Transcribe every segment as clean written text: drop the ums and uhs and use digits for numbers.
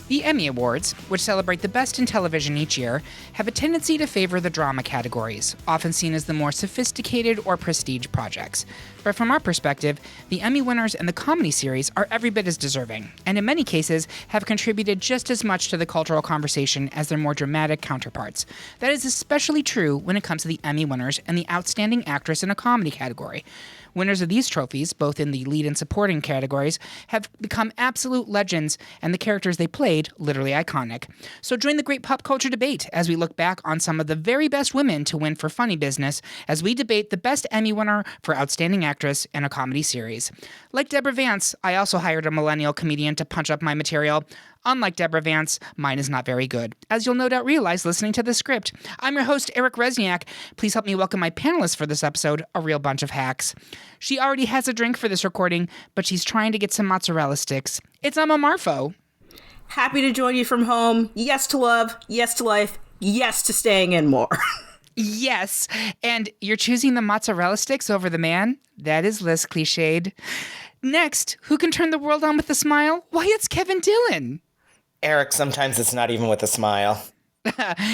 The Emmy Awards, which celebrate the best in television each year, have a tendency to favor the drama categories, often seen as the more sophisticated or prestige projects. But from our perspective, the Emmy winners and the comedy series are every bit as deserving, and in many cases have contributed just as much to the cultural conversation as their more dramatic counterparts. That is especially true when it comes to the Emmy winners and the Outstanding Actress in a Comedy category. Winners of these trophies, both in the lead and supporting categories, have become absolute legends, and the characters they played literally iconic. So join the great pop culture debate as we look back on some of the very best women to win for funny business as we debate the best Emmy winner for Outstanding Actress in a Comedy Series. Like Deborah Vance, I also hired a millennial comedian to punch up my material. Unlike Deborah Vance, mine is not very good, as you'll no doubt realize listening to the script. I'm your host, Eric Resniak. Please help me welcome my panelists for this episode, a real bunch of hacks. She already has a drink for this recording, but she's trying to get some mozzarella sticks. It's Emma Marfo. Happy to join you from home. Yes to love, yes to life, yes to staying in more. Yes, and you're choosing the mozzarella sticks over the man? That is less cliched. Next, who can turn the world on with a smile? Why, it's Kevin Dillon. Eric, sometimes it's not even with a smile.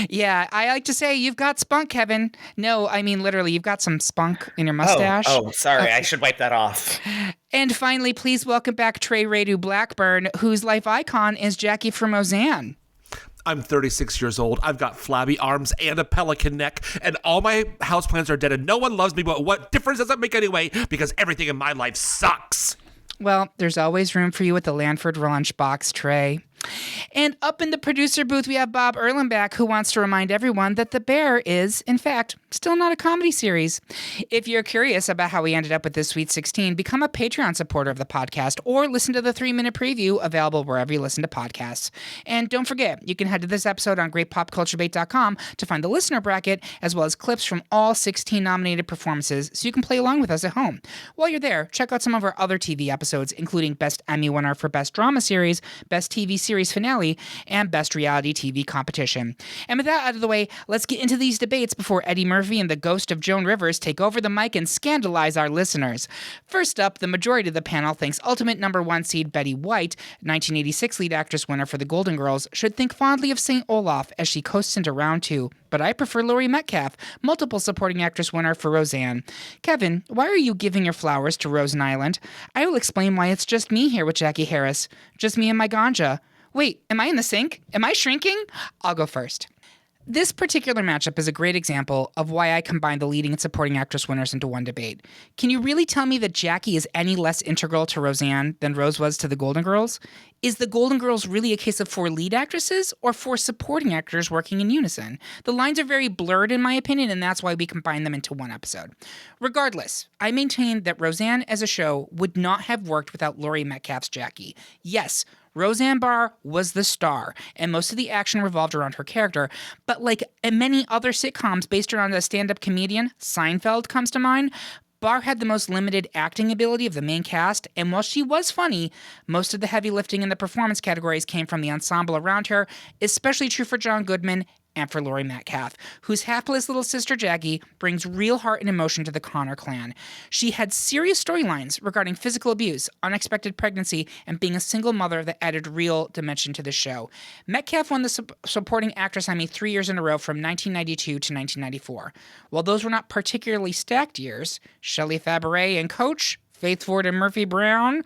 Yeah, I like to say you've got spunk, Kevin. No, I mean literally, you've got some spunk in your mustache. Oh, sorry. I should wipe that off. And finally, please welcome back Trey Radu Blackburn, whose life icon is Jackie from Roseanne. I'm 36 years old. I've got flabby arms and a pelican neck, and all my houseplants are dead, and no one loves me, but what difference does that make anyway? Because everything in my life sucks. Well, there's always room for you at the Lanford lunchbox, Trey. And up in the producer booth, we have Bob Erlenbach, who wants to remind everyone that The Bear is, in fact, still not a comedy series. If you're curious about how we ended up with this Sweet 16, become a Patreon supporter of the podcast or listen to the 3-minute preview available wherever you listen to podcasts. And don't forget, you can head to this episode on greatpopculturedebate.com to find the listener bracket, as well as clips from all 16 nominated performances, so you can play along with us at home. While you're there, check out some of our other TV episodes, including Best Emmy Winner for Best Drama Series, Best TV Series Finale, and Best Reality TV Competition. And with that out of the way, let's get into these debates before Eddie Murphy and the ghost of Joan Rivers take over the mic and scandalize our listeners. First up, the majority of the panel thinks ultimate number 1 seed Betty White, 1986 lead actress winner for The Golden Girls, should think fondly of St. Olaf as she coasts into round 2. But I prefer Laurie Metcalf, multiple supporting actress winner for Roseanne. Kevin, why are you giving your flowers to Rosen Island? I will explain why it's just me here with Jackie Harris. Just me and my ganja. Wait, am I in the sink? Am I shrinking? I'll go first. This particular matchup is a great example of why I combined the leading and supporting actress winners into one debate. Can you really tell me that Jackie is any less integral to Roseanne than Rose was to the Golden Girls? Is the Golden Girls really a case of 4 lead actresses or 4 supporting actors working in unison? The lines are very blurred in my opinion, and that's why we combined them into one episode. Regardless, I maintain that Roseanne as a show would not have worked without Laurie Metcalf's Jackie. Yes, Roseanne Barr was the star, and most of the action revolved around her character, but like many other sitcoms based around a stand-up comedian, Seinfeld comes to mind, Barr had the most limited acting ability of the main cast, and while she was funny, most of the heavy lifting in the performance categories came from the ensemble around her, especially true for John Goodman and for Laurie Metcalf, whose hapless little sister Jackie brings real heart and emotion to the Connor clan. She had serious storylines regarding physical abuse, unexpected pregnancy, and being a single mother that added real dimension to the show. Metcalf won the Supporting Actress Emmy 3 years in a row from 1992 to 1994. While those were not particularly stacked years, Shelley Fabares and Coach, Faith Ford and Murphy Brown,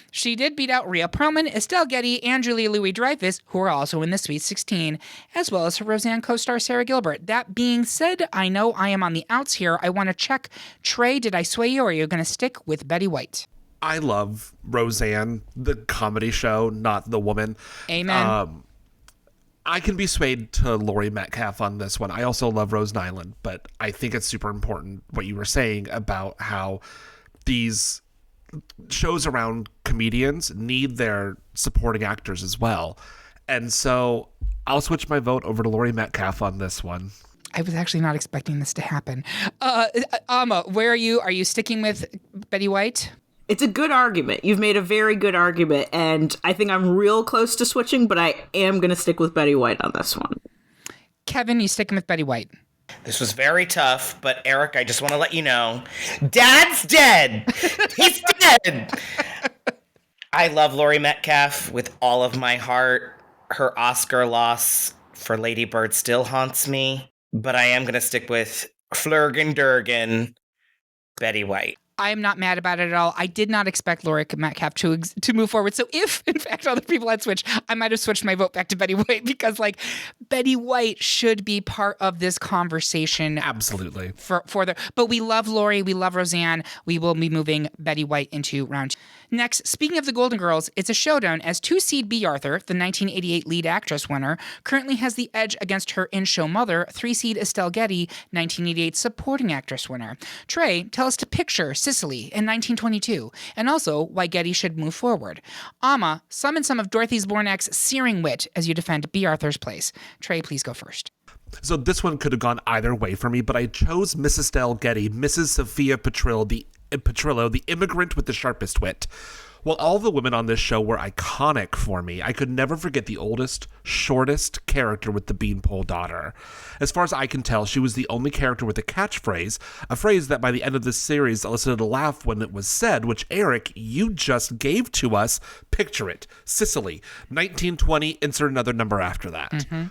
she did beat out Rhea Perlman, Estelle Getty, and Julia Louis-Dreyfus, who are also in the Sweet 16, as well as her Roseanne co-star Sarah Gilbert. That being said, I know I am on the outs here. I want to check. Trey, did I sway you, or are you going to stick with Betty White? I love Roseanne, the comedy show, not the woman. Amen. I can be swayed to Laurie Metcalf on this one. I also love Rosen Island, but I think it's super important what you were saying about how these shows around comedians need their supporting actors as well. And so I'll switch my vote over to Laurie Metcalf on this one. I was actually not expecting this to happen. Amma, where are you? Are you sticking with Betty White? It's a good argument. You've made a very good argument, and I think I'm real close to switching, but I am going to stick with Betty White on this one. Kevin, you sticking with Betty White? This was very tough, but Eric, I just want to let you know, Dad's dead. He's dead. I love Laurie Metcalf with all of my heart. her Oscar loss for Lady Bird still haunts me, but I am going to stick with Flurgan Durgan, Betty White. I am not mad about it at all. I did not expect Laurie Metcalf to move forward. So if, in fact, other people had switched, I might have switched my vote back to Betty White because, like, Betty White should be part of this conversation. Absolutely. But we love Laurie. We love Roseanne. We will be moving Betty White into round 2. Next, speaking of the Golden Girls, it's a showdown as 2-seed B. Arthur, the 1988 lead actress winner, currently has the edge against her in-show mother, 3-seed Estelle Getty, 1988 supporting actress winner. Trey, tell us to picture Sicily in 1922, and also why Getty should move forward. Amma, summon some of Dorothy Zbornak's searing wit as you defend B. Arthur's place. Trey, please go first. So this one could have gone either way for me, but I chose Mrs. Estelle Getty, Mrs. Sophia Petrillo, the immigrant with the sharpest wit. While all the women on this show were iconic for me, I could never forget the oldest, shortest character with the beanpole daughter. As far as I can tell, she was the only character with a catchphrase, a phrase that by the end of this series elicited a laugh when it was said, which, Eric, you just gave to us. Picture it. Sicily, 1920, insert another number after that. Mm-hmm.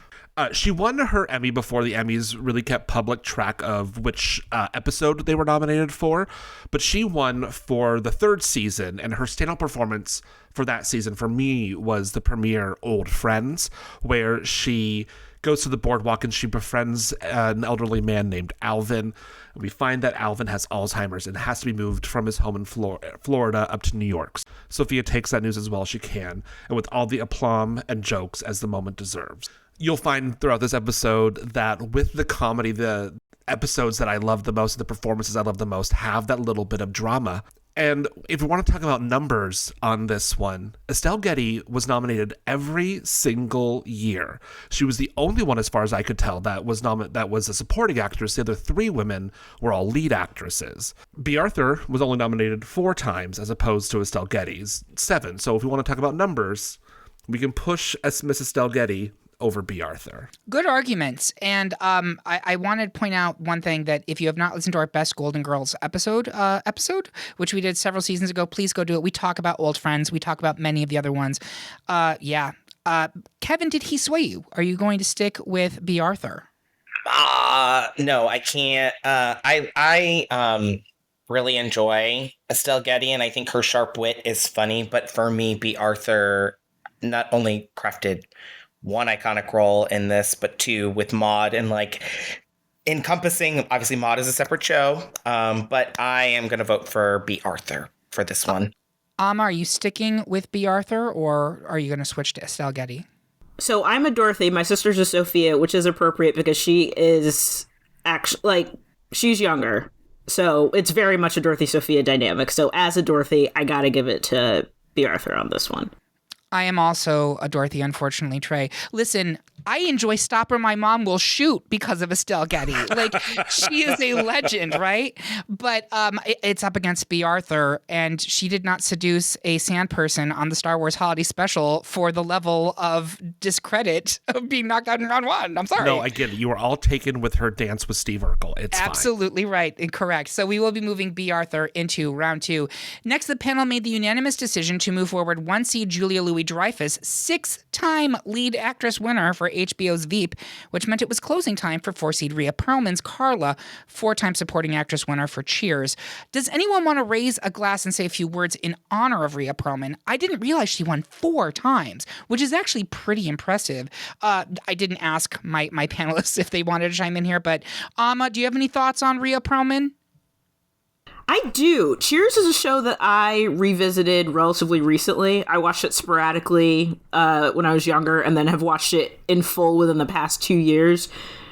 She won her Emmy before the Emmys really kept public track of which episode they were nominated for, but she won for the 3rd season, and her standout performance for that season for me was the premiere Old Friends, where she goes to the boardwalk and she befriends an elderly man named Alvin. We find that Alvin has Alzheimer's and has to be moved from his home in Florida up to New York. Sophia takes that news as well as she can, and with all the aplomb and jokes as the moment deserves. You'll find throughout this episode that with the comedy, the episodes that I love the most, the performances I love the most, have that little bit of drama. And if we want to talk about numbers on this one, Estelle Getty was nominated every single year. She was the only one, as far as I could tell, that was a supporting actress. The other 3 women were all lead actresses. B. Arthur was only nominated 4 times, as opposed to Estelle Getty's 7. So if we want to talk about numbers, we can push Miss Estelle Getty over B. Arthur. Good arguments. And I wanted to point out one thing, that if you have not listened to our Best Golden Girls episode, which we did several seasons ago, please go do it. We talk about Old Friends. We talk about many of the other ones. Kevin, did he sway you? Are you going to stick with B. Arthur? No, I can't. I really enjoy Estelle Getty, and I think her sharp wit is funny. But for me, B. Arthur not only crafted one iconic role in this, but 2 with Maude, and like encompassing, obviously Maude is a separate show, but I am going to vote for B. Arthur for this one. Amma, are you sticking with B. Arthur, or are you going to switch to Estelle Getty? So I'm a Dorothy. My sister's a Sophia, which is appropriate because she is actually, like, she's younger. So it's very much a Dorothy-Sophia dynamic. So as a Dorothy, I got to give it to B. Arthur on this one. I am also a Dorothy, unfortunately, Trey. Listen, I enjoy Stop or My Mom Will Shoot because of Estelle Getty. Like, she is a legend, right? But it's up against B. Arthur, and she did not seduce a sand person on the Star Wars Holiday Special for the level of discredit of being knocked out in round 1. I'm sorry. No, I get it. You were all taken with her dance with Steve Urkel. It's absolutely fine. Right and correct. So we will be moving B. Arthur into round 2. Next, the panel made the unanimous decision to move forward 1-seed Julia Louis-Dreyfus, 6-time lead actress winner for HBO's Veep, which meant it was closing time for 4-seed Rhea Perlman's Carla, 4-time supporting actress winner for Cheers. Does anyone want to raise a glass and say a few words in honor of Rhea Perlman? I didn't realize she won 4 times, which is actually pretty impressive. I didn't ask my panelists if they wanted to chime in here, but Amma, do you have any thoughts on Rhea Perlman? I do. Cheers is a show that I revisited relatively recently. I watched it sporadically when I was younger, and then have watched it in full within the past 2 years.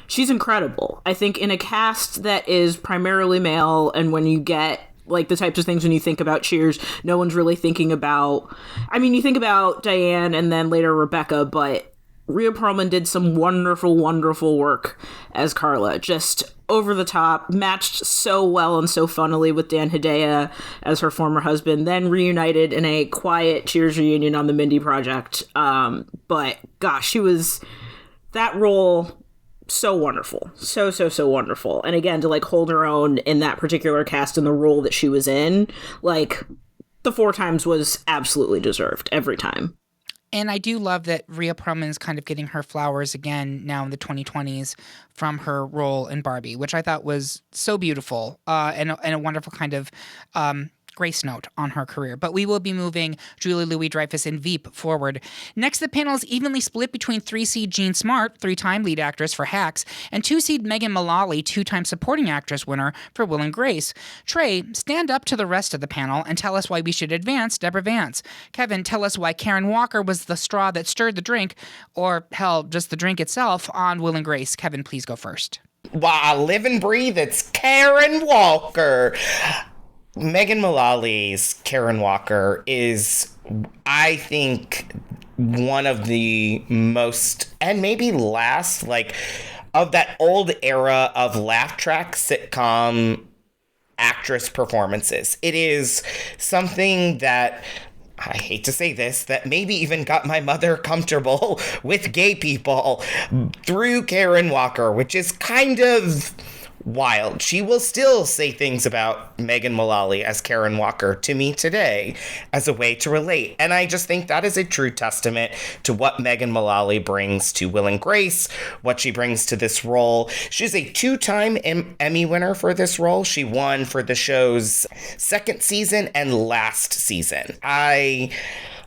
She's incredible. I think in a cast that is primarily male, and when you get like the types of things when you think about Cheers, no one's really thinking about, I mean, you think about Diane and then later Rebecca, but Rhea Perlman did some wonderful, wonderful work as Carla. Just over the top, matched so well and so funnily with Dan Hedaya as her former husband, then reunited in a quiet Cheers reunion on the Mindy Project. But gosh, she was, that role, so wonderful. So wonderful. And again, to like hold her own in that particular cast and the role that she was in, like the 4 times was absolutely deserved every time. And I do love that Rhea Perlman's kind of getting her flowers again now in the 2020s from her role in Barbie, which I thought was so beautiful and a wonderful kind of grace note on her career. But we will be moving Julie Louis-Dreyfus and Veep forward. Next, the panel is evenly split between 3-seed Jean Smart, 3-time lead actress for Hacks, and 2-seed Megan Mullally, 2-time supporting actress winner for Will and Grace. Trey, stand up to the rest of the panel and tell us why we should advance Deborah Vance. Kevin, tell us why Karen Walker was the straw that stirred the drink, or hell, just the drink itself, on Will and Grace. Kevin, please go first. Well, I live and breathe. It's Karen Walker. Megan Mullally's Karen Walker is, I think, one of the most, and maybe last, like, of that old era of laugh track sitcom actress performances. It is something that, I hate to say this, that maybe even got my mother comfortable with gay people through Karen Walker, which is kind of wild. She will still say things about Megan Mullally as Karen Walker to me today as a way to relate. And I just think that is a true testament to what Megan Mullally brings to Will and Grace, what she brings to this role. She's a 2-time Emmy winner for this role. She won for the show's second season and last season. I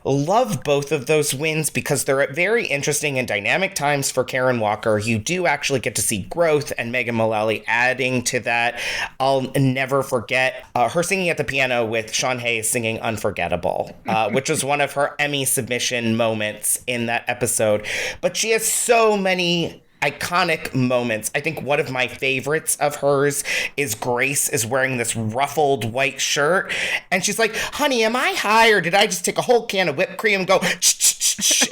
love both of those wins because they're at very interesting and dynamic times for Karen Walker. You do actually get to see growth, and Megan Mullally adding to that. I'll never forget her singing at the piano with Sean Hayes singing Unforgettable, which was one of her Emmy submission moments in that episode. But she has so many iconic moments. I think one of my favorites of hers is Grace is wearing this ruffled white shirt, and she's like, honey, am I high, or did I just take a whole can of whipped cream and go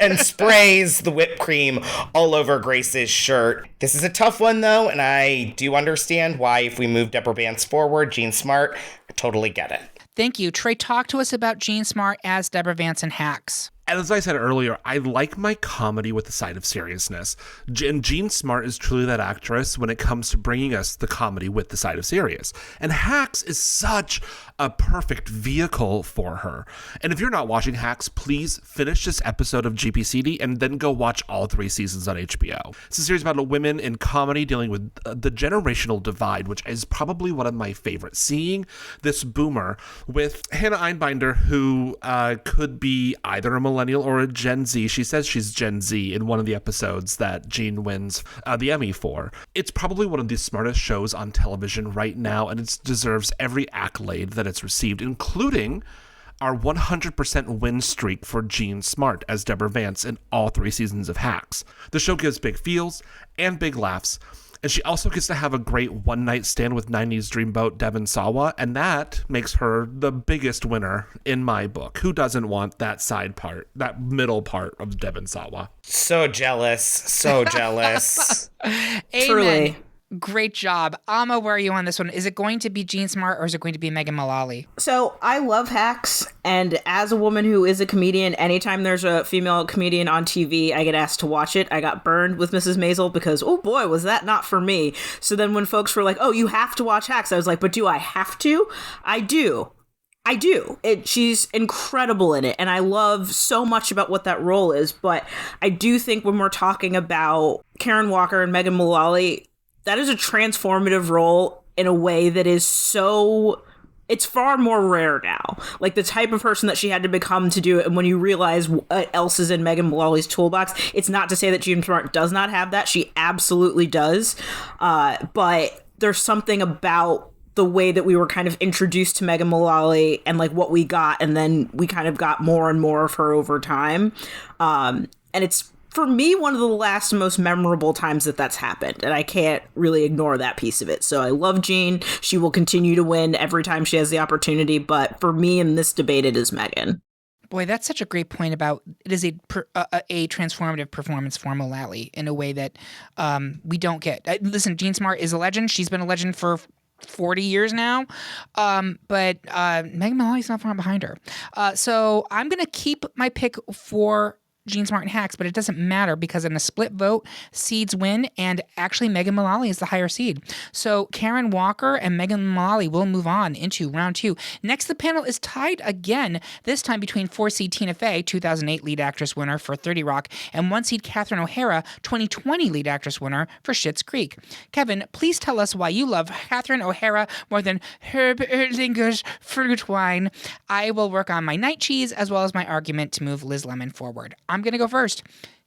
and sprays the whipped cream all over Grace's shirt. This is a tough one, though, and I do understand why, if we move Deborah Vance forward, Jean Smart, I totally get it. Thank you. Trey, talk to us about Jean Smart as Deborah Vance in Hacks. As I said earlier, I like my comedy with a side of seriousness. And Jean Smart is truly that actress when it comes to bringing us the comedy with the side of serious. And Hacks is such a perfect vehicle for her. And if you're not watching Hacks, please finish this episode of GPCD and then go watch all 3 seasons on HBO. It's a series about women in comedy dealing with the generational divide, which is probably one of my favorites. Seeing this boomer with Hannah Einbinder, who could be either a millennial or a Gen Z. She says she's Gen Z in one of the episodes that Jean wins the Emmy for. It's probably one of the smartest shows on television right now, and it deserves every accolade that it's received, including our 100% win streak for Jean Smart as Deborah Vance in all 3 seasons of Hacks. The show gives big feels and big laughs, and she also gets to have a great one-night stand with 90s dreamboat Devon Sawa, and that makes her the biggest winner in my book. Who doesn't want that side part, that middle part of Devon Sawa? So jealous. So jealous. Amen. Truly. Great job. Amma, where are you on this one? Is it going to be Jean Smart or is it going to be Megan Mullally? So I love Hacks, and as a woman who is a comedian, anytime there's a female comedian on TV, I get asked to watch it. I got burned with Mrs. Maisel because, oh boy, was that not for me. So then when folks were like, oh, you have to watch Hacks, I was like, but do I have to? I do. She's incredible in it, and I love so much about what that role is. But I do think when we're talking about Karen Walker and Megan Mullally, that is a transformative role in a way that is so, it's far more rare now. Like the type of person that she had to become to do it. And when you realize what else is in Megan Mullally's toolbox, it's not to say that Jean Smart does not have that. She absolutely does. But there's something about the way that we were kind of introduced to Megan Mullally and like what we got. And then we kind of got more and more of her over time. And it's, for me, one of the last most memorable times that that's happened, and I can't really ignore that piece of it. So I love Jean. She will continue to win every time she has the opportunity, but for me in this debate, it is Megan. Boy, that's such a great point about it is a transformative performance for Mullally in a way that we don't get. Listen, Jean Smart is a legend. She's been a legend for 40 years now, but Megan Mullally's not far behind her. So I'm going to keep my pick for Jean Smart and Hacks, but it doesn't matter because in a split vote, seeds win, and actually Megan Mullally is the higher seed. So Karen Walker and Megan Mullally will move on into round 2. Next, the panel is tied again, this time between 4-seed Tina Fey, 2008 lead actress winner for 30 Rock, and 1-seed Catherine O'Hara, 2020 lead actress winner for Schitt's Creek. Kevin, please tell us why you love Catherine O'Hara more than Herb Erlinger's fruit wine. I will work on my night cheese as well as my argument to move Liz Lemon forward. I'm going to go first.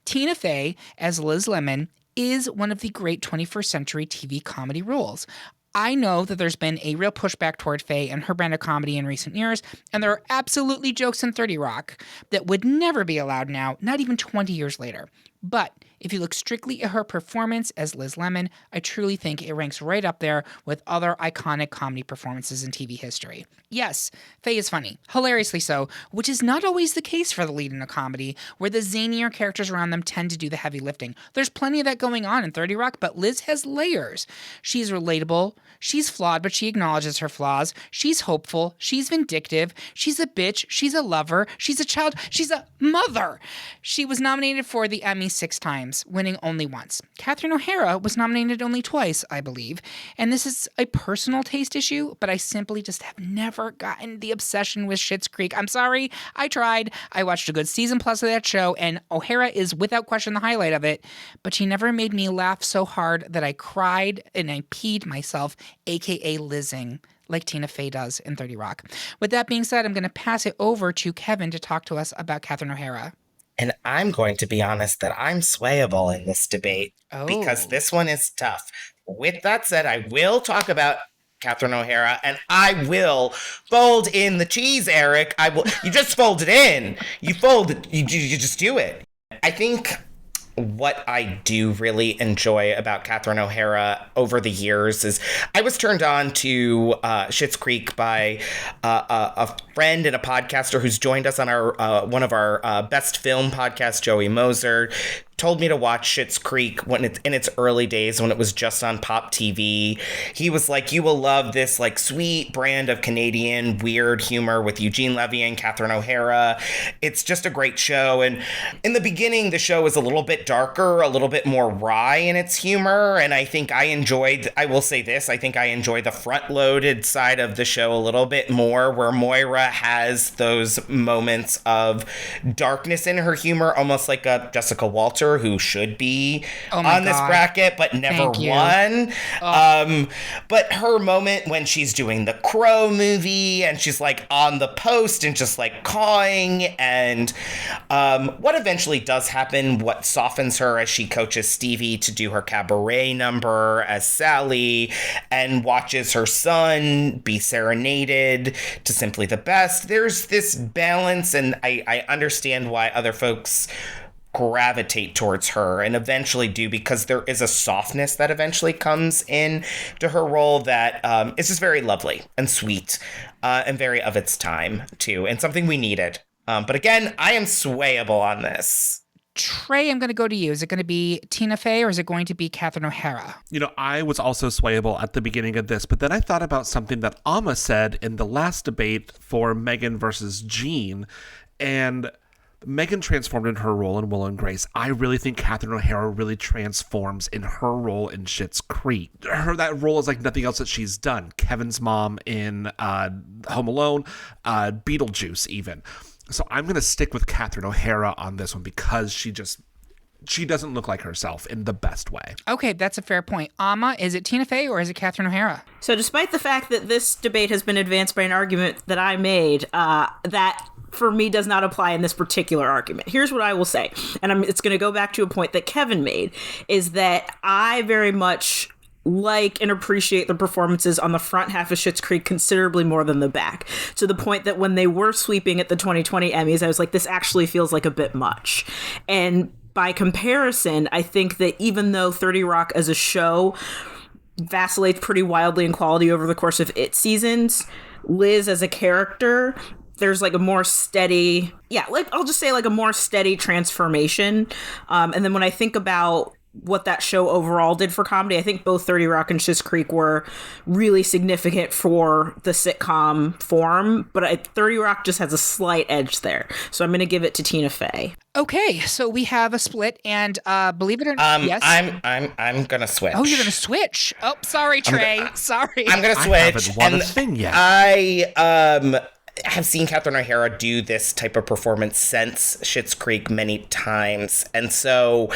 Tina Fey as Liz Lemon is one of the great 21st century TV comedy roles. I know that there's been a real pushback toward Faye and her brand of comedy in recent years, and there are absolutely jokes in 30 Rock that would never be allowed now, not even 20 years later. But if you look strictly at her performance as Liz Lemon, I truly think it ranks right up there with other iconic comedy performances in TV history. Yes, Faye is funny, hilariously so, which is not always the case for the lead in a comedy, where the zanier characters around them tend to do the heavy lifting. There's plenty of that going on in 30 Rock, but Liz has layers. She's relatable, she's flawed, but she acknowledges her flaws, she's hopeful, she's vindictive, she's a bitch, she's a lover, she's a child, she's a mother. She was nominated for the Emmy 6 times, winning only once. Catherine O'Hara was nominated only twice, I believe, and this is a personal taste issue, but I simply just have never gotten the obsession with Schitt's Creek. I'm sorry, I tried. I watched a good season plus of that show, and O'Hara is without question the highlight of it, but she never made me laugh so hard that I cried and I peed myself, aka Lizzing, like Tina Fey does in 30 Rock. With that being said, I'm going to pass it over to Kevin to talk to us about Catherine O'Hara. And I'm going to be honest that I'm swayable in this debate because this one is tough. With that said, I will talk about Catherine O'Hara, and I will fold in the cheese, Eric. I will. You just fold it in. You fold it. You just do it. I think what I do really enjoy about Catherine O'Hara over the years is I was turned on to Schitt's Creek by a friend and a podcaster who's joined us on our one of our best film podcasts, Joey Moser. Told me to watch Schitt's Creek when it's in its early days when it was just on Pop TV. He was like, you will love this like sweet brand of Canadian weird humor with Eugene Levy and Catherine O'Hara. It's just a great show. And in the beginning, the show was a little bit darker, a little bit more wry in its humor. And I think I will say this, I think I enjoy the front-loaded side of the show a little bit more, where Moira has those moments of darkness in her humor, almost like a Jessica Walter, who should be on this bracket but never won. But her moment when she's doing the Crow movie and she's like on the post and just like cawing, and what eventually does happen, what softens her as she coaches Stevie to do her cabaret number as Sally and watches her son be serenaded to Simply the Best. There's this balance, and I understand why other folks gravitate towards her and eventually do, because there is a softness that eventually comes in to her role that is just very lovely and sweet and very of its time too, and something we needed. But again, I am swayable on this. Trey, I'm going to go to you. Is it going to be Tina Fey or is it going to be Catherine O'Hara? You know, I was also swayable at the beginning of this, but then I thought about something that Amma said in the last debate for Megan versus Jean, and Megan transformed in her role in Will and Grace. I really think Catherine O'Hara really transforms in her role in Schitt's Creek. That role is like nothing else that she's done. Kevin's mom in Home Alone, Beetlejuice even. So I'm going to stick with Catherine O'Hara on this one because she doesn't look like herself in the best way. Okay, that's a fair point. Amma, is it Tina Fey or is it Catherine O'Hara? So despite the fact that this debate has been advanced by an argument that I made, that for me does not apply in this particular argument. Here's what I will say, and it's going to go back to a point that Kevin made, is that I very much like and appreciate the performances on the front half of Schitt's Creek considerably more than the back, to the point that when they were sweeping at the 2020 Emmys, I was like, this actually feels like a bit much. And by comparison, I think that even though 30 Rock as a show vacillates pretty wildly in quality over the course of its seasons, Liz as a character, there's like a more steady, I'll just say like a more steady transformation. And then when I think about what that show overall did for comedy. I think both 30 Rock and Schitt's Creek were really significant for the sitcom form, but 30 Rock just has a slight edge there. So I'm going to give it to Tina Fey. Okay, so we have a split, and believe it or not, yes. I'm gonna switch. Oh, you're gonna switch. Oh, sorry, Trey. Sorry. I'm gonna switch. I haven't won a thing yet. I have seen Catherine O'Hara do this type of performance since Schitt's Creek many times, and so,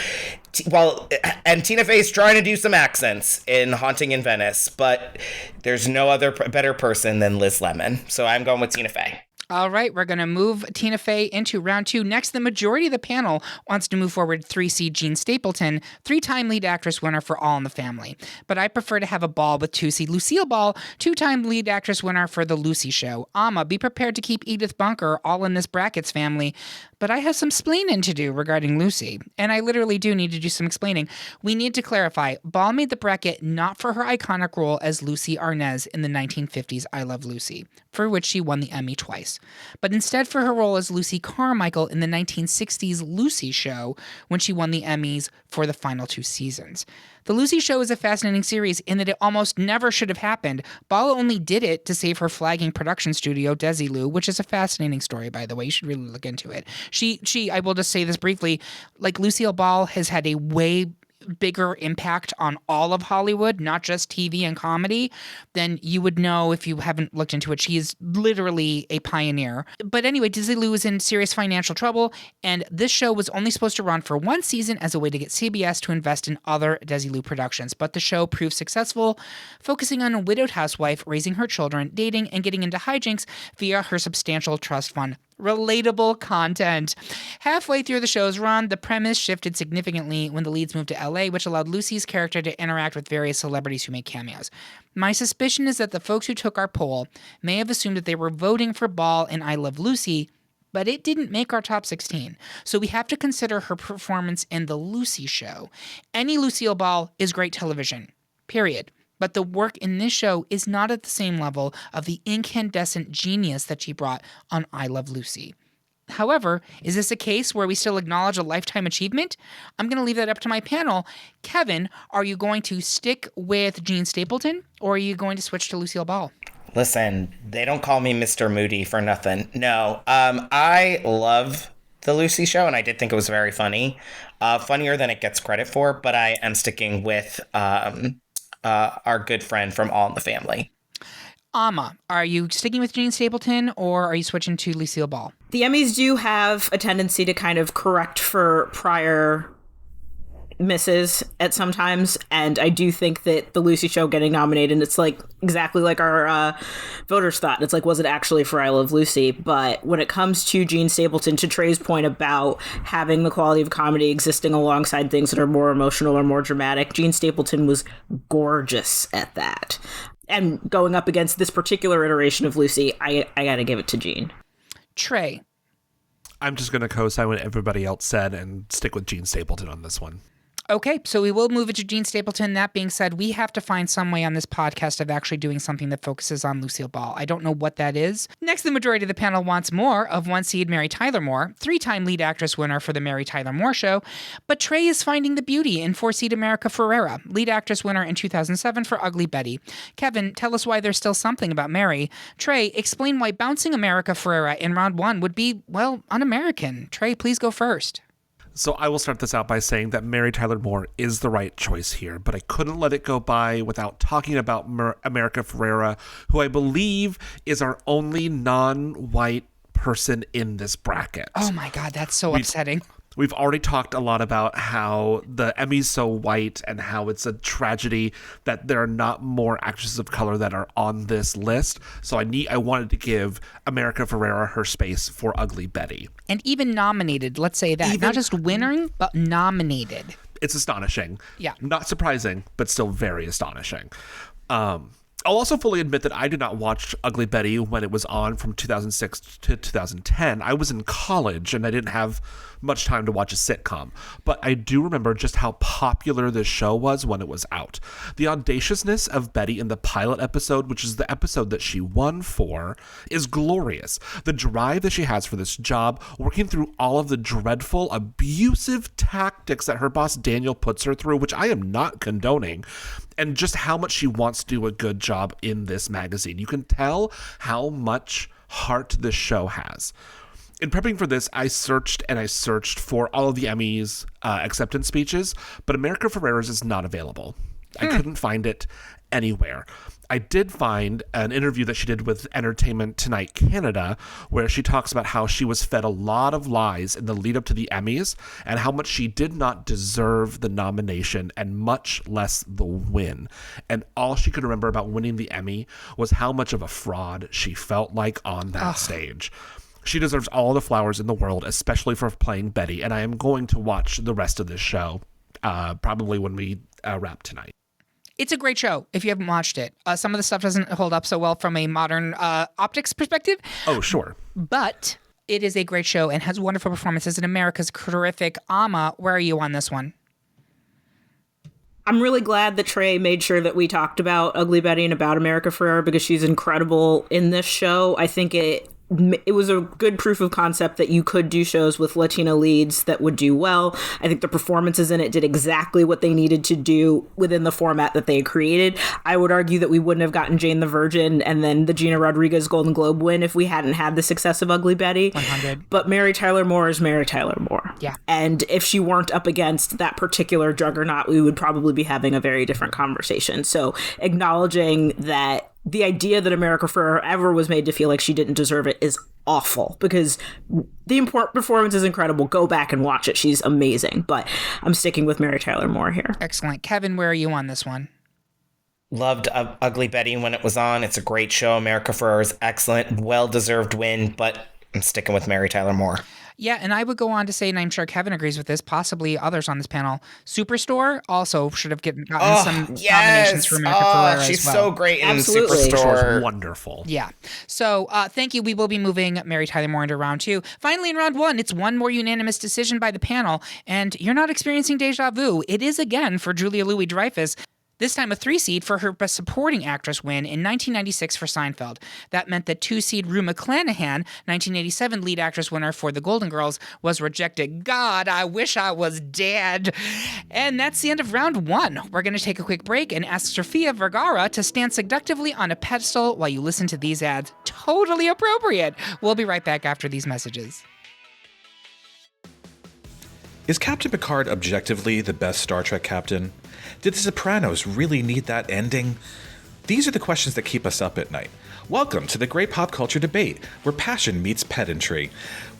and Tina Fey's trying to do some accents in Haunting in Venice, but there's no other better person than Liz Lemon, so I'm going with Tina Fey. All right, we're going to move Tina Fey into round 2. Next, the majority of the panel wants to move forward 3-seed Jean Stapleton, 3-time lead actress winner for All in the Family. But I prefer to have a ball with 2-seed Lucille Ball, 2-time lead actress winner for The Lucy Show. Amma, be prepared to keep Edith Bunker all in this brackets family. But I have some splaining to do regarding Lucy, and I literally do need to do some explaining. We need to clarify, Ball made the bracket not for her iconic role as Lucy Arnaz in the 1950s I Love Lucy, for which she won the Emmy twice, but instead for her role as Lucy Carmichael in the 1960s Lucy Show, when she won the Emmys for the final 2 seasons. The Lucy Show is a fascinating series in that it almost never should have happened. Ball only did it to save her flagging production studio, Desilu, which is a fascinating story, by the way. You should really look into it. I will just say this briefly, like Lucille Ball has had a way bigger impact on all of Hollywood, not just TV and comedy, than you would know if you haven't looked into it. She is literally a pioneer. But anyway, Desilu was in serious financial trouble, and this show was only supposed to run for 1 season as a way to get CBS to invest in other Desilu productions. But the show proved successful, focusing on a widowed housewife raising her children, dating, and getting into hijinks via her substantial trust fund. Relatable content. Halfway through the show's run, the premise shifted significantly when the leads moved to LA, which allowed Lucy's character to interact with various celebrities who made cameos. My suspicion is that the folks who took our poll may have assumed that they were voting for Ball in I Love Lucy, but it didn't make our top 16. So we have to consider her performance in The Lucy Show. Any Lucille Ball is great television, period. But the work in this show is not at the same level of the incandescent genius that she brought on I Love Lucy. However, is this a case where we still acknowledge a lifetime achievement? I'm going to leave that up to my panel. Kevin, are you going to stick with Jean Stapleton, or are you going to switch to Lucille Ball? Listen, they don't call me Mr. Moody for nothing. No, I love The Lucy Show, and I did think it was very funny. Funnier than it gets credit for, but I am sticking with our good friend from All in the Family. Amma, are you sticking with Jean Stapleton, or are you switching to Lucille Ball? The Emmys do have a tendency to kind of correct for prior misses at sometimes, and I do think that The Lucy Show getting nominated, and it's like exactly like our voters thought. It's like, was it actually for I Love Lucy? But when it comes to Jean Stapleton, to Trey's point about having the quality of comedy existing alongside things that are more emotional or more dramatic, Jean Stapleton was gorgeous at that. And going up against this particular iteration of Lucy, I gotta give it to Jean. Trey. I'm just going to co-sign what everybody else said and stick with Jean Stapleton on this one. Okay, so we will move it to Jean Stapleton. That being said, we have to find some way on this podcast of actually doing something that focuses on Lucille Ball. I don't know what that is. Next, the majority of the panel wants more of 1-seed Mary Tyler Moore, 3-time lead actress winner for The Mary Tyler Moore Show. But Trey is finding the beauty in 4-seed America Ferrera, lead actress winner in 2007 for Ugly Betty. Kevin, tell us why there's still something about Mary. Trey, explain why bouncing America Ferrera in round 1 would be, well, un-American. Trey, please go first. So I will start this out by saying that Mary Tyler Moore is the right choice here, but I couldn't let it go by without talking about America Ferrera, who I believe is our only non-white person in this bracket. Oh my God, that's so upsetting. We've already talked a lot about how the Emmy's so white and how it's a tragedy that there are not more actresses of color that are on this list. So I wanted to give America Ferrera her space for Ugly Betty. And even nominated, let's say that. Not just winning, but nominated. It's astonishing. Yeah. Not surprising, but still very astonishing. I'll also fully admit that I did not watch Ugly Betty when it was on from 2006 to 2010. I was in college and I didn't have much time to watch a sitcom. But I do remember just how popular this show was when it was out. The audaciousness of Betty in the pilot episode, which is the episode that she won for, is glorious. The drive that she has for this job, working through all of the dreadful, abusive tactics that her boss Daniel puts her through, which I am not condoning, and just how much she wants to do a good job in this magazine. You can tell how much heart this show has. In prepping for this, I searched for all of the Emmys acceptance speeches, but America Ferrera's is not available. I couldn't find it anywhere. I did find an interview that she did with Entertainment Tonight Canada, where she talks about how she was fed a lot of lies in the lead up to the Emmys and how much she did not deserve the nomination and much less the win. And all she could remember about winning the Emmy was how much of a fraud she felt like on that stage. She deserves all the flowers in the world, especially for playing Betty, and I am going to watch the rest of this show probably when we wrap tonight. It's a great show if you haven't watched it. Some of the stuff doesn't hold up so well from a modern optics perspective. Oh, sure. But it is a great show and has wonderful performances, and America's terrific. Amma, where are you on this one? I'm really glad that Trey made sure that we talked about Ugly Betty and about America Ferrera because she's incredible in this show. I think it was a good proof of concept that you could do shows with Latina leads that would do well. I think the performances in it did exactly what they needed to do within the format that they created. I would argue that we wouldn't have gotten Jane the Virgin and then the Gina Rodriguez Golden Globe win if we hadn't had the success of Ugly Betty. 100. But Mary Tyler Moore is Mary Tyler Moore. Yeah. And if she weren't up against that particular juggernaut, we would probably be having a very different conversation. So acknowledging that the idea that America Ferrera ever was made to feel like she didn't deserve it is awful because the performance is incredible. Go back and watch it. She's amazing. But I'm sticking with Mary Tyler Moore here. Excellent. Kevin, where are you on this one? Loved Ugly Betty when it was on. It's a great show. America Ferrera is excellent. Well-deserved win, but I'm sticking with Mary Tyler Moore. Yeah, and I would go on to say, and I'm sure Kevin agrees with this, possibly others on this panel, Superstore also should have gotten some nominations for America Ferrera she's as well. so great in Absolutely. Superstore. Wonderful. Yeah. So thank you. We will be moving Mary Tyler Moore into round 2. Finally, in round 1, it's one more unanimous decision by the panel, and you're not experiencing deja vu. It is again for Julia Louis-Dreyfus. This time a 3-seed for her Best Supporting Actress win in 1996 for Seinfeld. That meant that 2-seed Rue McClanahan, 1987 lead actress winner for The Golden Girls, was rejected. God, I wish I was dead. And that's the end of round 1. We're going to take a quick break and ask Sofia Vergara to stand seductively on a pedestal while you listen to these ads. Totally appropriate. We'll be right back after these messages. Is Captain Picard objectively the best Star Trek captain? Did The Sopranos really need that ending? These are the questions that keep us up at night. Welcome to the Great Pop Culture Debate, where passion meets pedantry.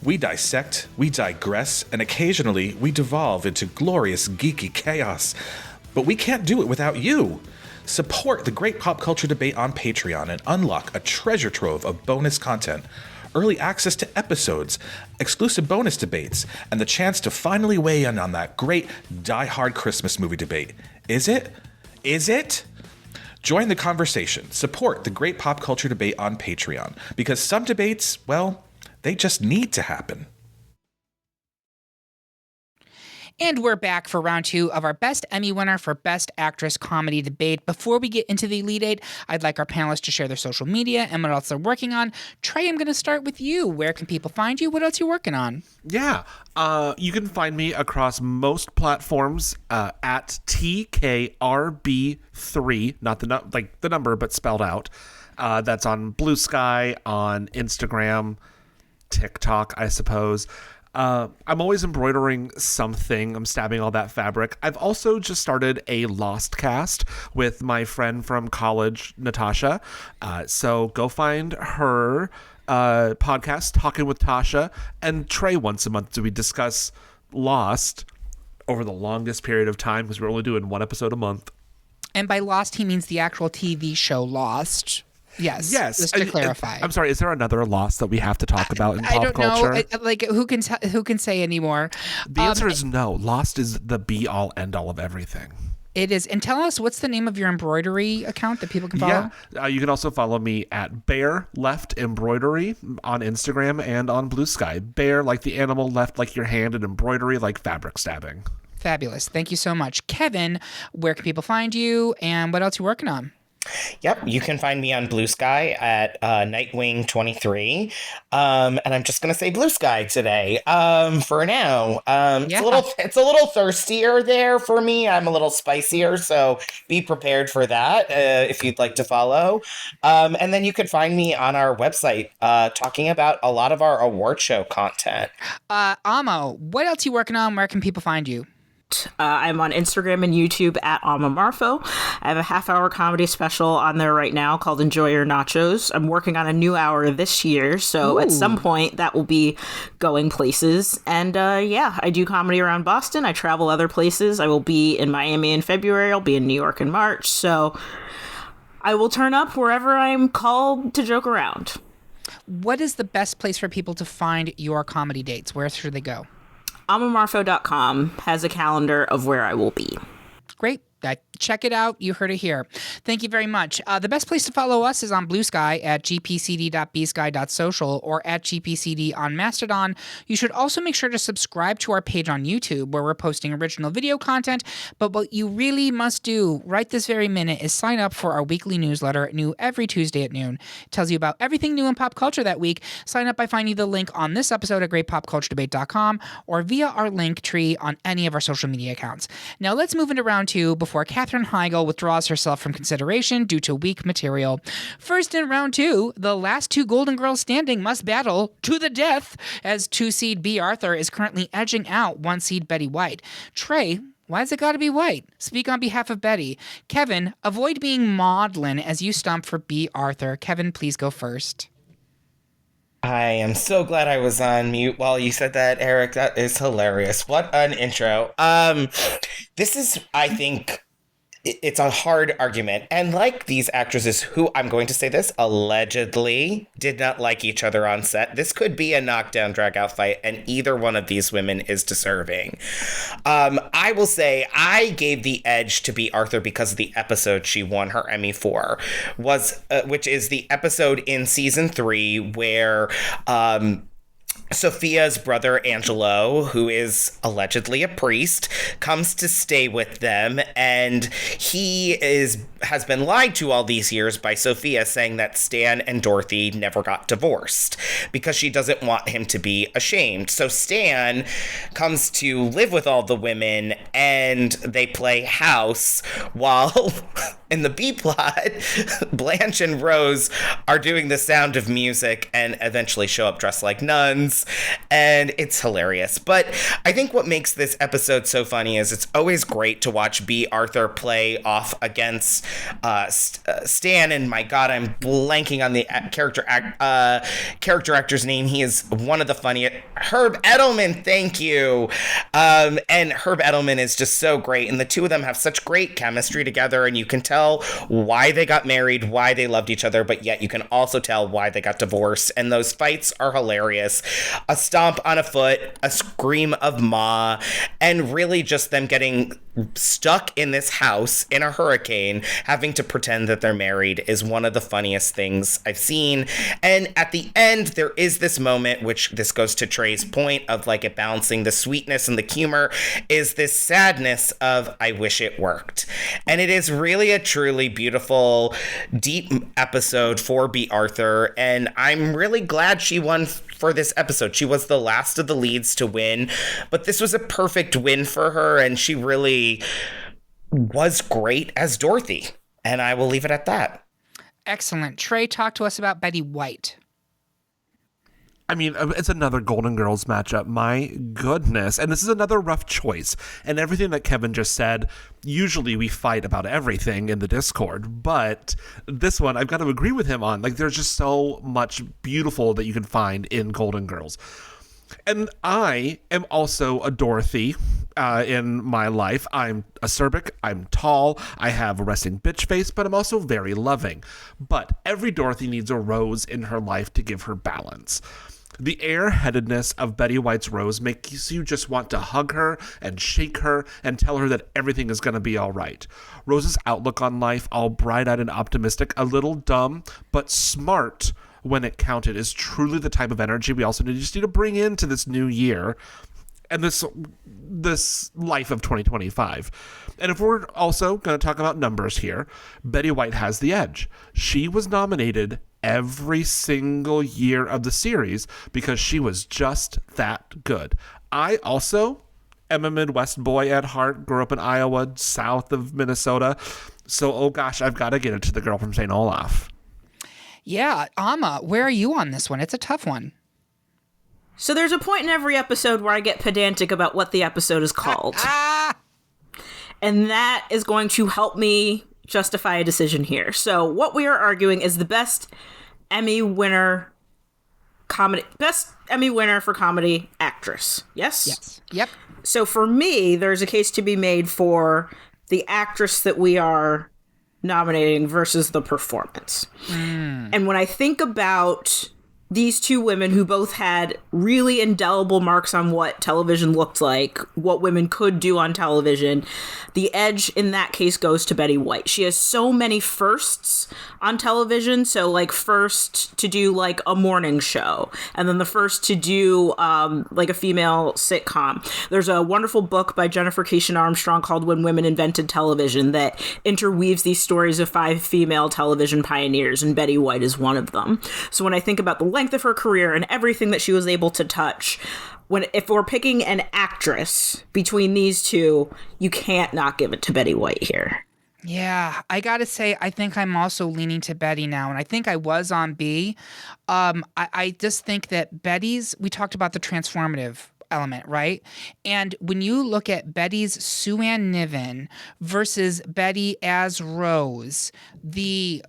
We dissect, we digress, and occasionally we devolve into glorious geeky chaos. But we can't do it without you. Support the Great Pop Culture Debate on Patreon and unlock a treasure trove of bonus content, early access to episodes, exclusive bonus debates, and the chance to finally weigh in on that great die-hard Christmas movie debate. Is it? Is it? Join the conversation. Support the Great Pop Culture Debate on Patreon, because some debates, well, they just need to happen. And we're back for round 2 of our Best Emmy Winner for Best Actress Comedy Debate. Before we get into the Elite 8, I'd like our panelists to share their social media and what else they're working on. Trey, I'm going to start with you. Where can people find you? What else are you working on? Yeah, you can find me across most platforms at TKRB3, not the number, but spelled out. That's on Blue Sky, on Instagram, TikTok, I suppose. I'm always embroidering something. I'm stabbing all that fabric. I've also just started a Lost cast with my friend from college, Natasha. So go find her podcast, Talking with Tasha, and Trey once a month. Do we discuss Lost over the longest period of time because we're only doing one episode a month. And by Lost, he means the actual TV show Lost. Yes. Just to clarify. I'm sorry. Is there another Lost that we have to talk about in pop culture? I don't know. Who can say anymore? The answer is no. Lost is the be all end all of everything. It is. And tell us, what's the name of your embroidery account that people can follow? Yeah. You can also follow me at Bear Left Embroidery on Instagram and on Blue Sky. Bear like the animal, left like your hand, and embroidery like fabric stabbing. Fabulous. Thank you so much. Kevin, where can people find you, and what else are you working on? Yep, you can find me on Blue Sky at Nightwing23. And I'm just gonna say Blue Sky today. For now. It's a little thirstier there for me. I'm a little spicier, so be prepared for that if you'd like to follow. And then you can find me on our website talking about a lot of our award show content. Amo, what else are you working on? Where can people find you? I'm on Instagram and YouTube at Alma Marfo. I have a half-hour comedy special on there right now called Enjoy Your Nachos. I'm working on a new hour this year, so at some point that will be going places. And I do comedy around Boston. I travel other places. I will be in Miami in February. I'll be in New York in March. So I will turn up wherever I'm called to joke around. What is the best place for people to find your comedy dates? Where should they go? AlmaMarfo.com has a calendar of where I will be. Great. Check it out. You heard it here. Thank you very much. The best place to follow us is on Blue Sky at gpcd.bsky.social or at gpcd on Mastodon. You should also make sure to subscribe to our page on YouTube, where we're posting original video content. But what you really must do right this very minute is sign up for our weekly newsletter, new every Tuesday at noon. It tells you about everything new in pop culture that week. Sign up by finding the link on this episode at greatpopculturedebate.com or via our link tree on any of our social media accounts. Now let's move into round two before Katherine Heigl withdraws herself from consideration due to weak material. First in round two, the last two Golden Girls standing must battle to the death as 2-seed B. Arthur is currently edging out 1-seed Betty White. Trey, why's it gotta be White? Speak on behalf of Betty. Kevin, avoid being maudlin as you stomp for B. Arthur. Kevin, please go first. I am so glad I was on mute while you said that, Eric. That is hilarious. What an intro. This is, I think, it's a hard argument. And like these actresses who, I'm going to say this, allegedly did not like each other on set, this could be a knockdown, drag-out fight, and either one of these women is deserving. I will say I gave the edge to B. Arthur because of the episode she won her Emmy for, which is the episode in season 3 where Sophia's brother Angelo, who is allegedly a priest, comes to stay with them, and he has been lied to all these years by Sophia, saying that Stan and Dorothy never got divorced because she doesn't want him to be ashamed. So Stan comes to live with all the women, and they play house while in the B plot, Blanche and Rose are doing The Sound of Music and eventually show up dressed like nuns, and it's hilarious. But I think what makes this episode so funny is it's always great to watch B. Arthur play off against Stan, and my God, I'm blanking on the character actor's name. He is one of the funniest. Herb Edelman, thank you. And Herb Edelman is just so great, and the two of them have such great chemistry together, and you can tell why they got married, why they loved each other, but yet you can also tell why they got divorced, and those fights are hilarious. A stomp on a foot, a scream of ma, and really just them getting stuck in this house in a hurricane, having to pretend that they're married, is one of the funniest things I've seen. And at the end, there is this moment, which this goes to Trey's point of like it balancing the sweetness and the humor, is this sadness of I wish it worked. And it is really a truly beautiful, deep episode for B. Arthur, and I'm really glad she won for this episode. She was the last of the leads to win, but this was a perfect win for her, and she really was great as Dorothy. And I will leave it at that. Excellent. Trey, talk to us about Betty White. I mean, it's another Golden Girls matchup. My goodness. And this is another rough choice. And everything that Kevin just said, usually we fight about everything in the Discord. But this one, I've got to agree with him on. Like, there's just so much beautiful that you can find in Golden Girls. And I am also a Dorothy in my life. I'm acerbic, I'm tall, I have a resting bitch face, but I'm also very loving. But every Dorothy needs a Rose in her life to give her balance. The airheadedness of Betty White's Rose makes you just want to hug her and shake her and tell her that everything is going to be all right. Rose's outlook on life, all bright-eyed and optimistic, a little dumb, but smart when it counted, is truly the type of energy we also just need to bring into this new year and this life of 2025. And if we're also going to talk about numbers here, Betty White has the edge. She was nominated every single year of the series because she was just that good. I also am a Midwest boy at heart, grew up in Iowa, south of Minnesota. So, oh gosh, I've got to get it to the girl from St. Olaf. Yeah, Amma, where are you on this one? It's a tough one. So there's a point in every episode where I get pedantic about what the episode is called. And that is going to help me justify a decision here. So what we are arguing is the best Emmy winner for comedy actress. Yes? Yes. Yep. So for me, there's a case to be made for the actress that we are nominating versus the performance. And when I think about these two women who both had really indelible marks on what television looked like, what women could do on television, the edge in that case goes to Betty White. She has so many firsts on television. So like first to do like a morning show, and then the first to do like a female sitcom. There's a wonderful book by Jennifer Cation Armstrong called When Women Invented Television that interweaves these stories of 5 female television pioneers, and Betty White is one of them. So when I think about the length of her career and everything that she was able to touch, if we're picking an actress between these two, you can't not give it to Betty White here. Yeah, I gotta say, I think I'm also leaning to Betty now, and I think I was on B. I just think that we talked about the transformative element, right? And when you look at Betty's Sue Ann Niven versus Betty as Rose, the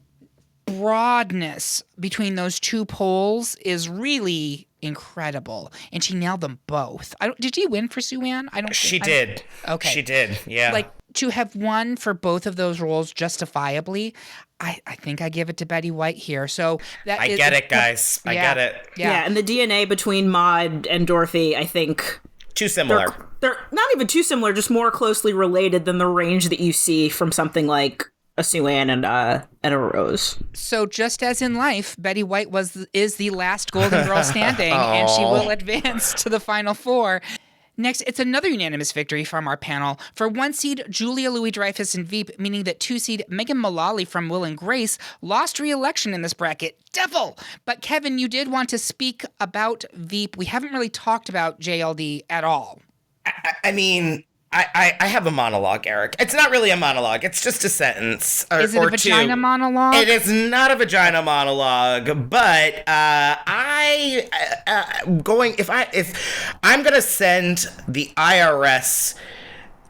broadness between those two poles is really incredible, and she nailed them both. Did she win for Sue Ann? She did. Okay, she did. Yeah, like to have won for both of those roles justifiably. I think I give it to Betty White here. So I get it, guys. I get it. Yeah, and the DNA between Maude and Dorothy, I think, too similar. They're not even too similar, just more closely related than the range that you see from something like a Sue Ann and a Rose. So just as in life, Betty White is the last Golden Girl standing, and she will advance to the Final Four. Next, it's another unanimous victory from our panel. For 1 seed, Julia Louis-Dreyfus and Veep, meaning that 2 seed Megan Mullally from Will and Grace lost re-election in this bracket. Devil! But Kevin, you did want to speak about Veep. We haven't really talked about JLD at all. I mean, I have a monologue, Eric. It's not really a monologue. It's just a sentence or two. Is it a vagina monologue? It is not a vagina monologue, but if I'm gonna send the IRS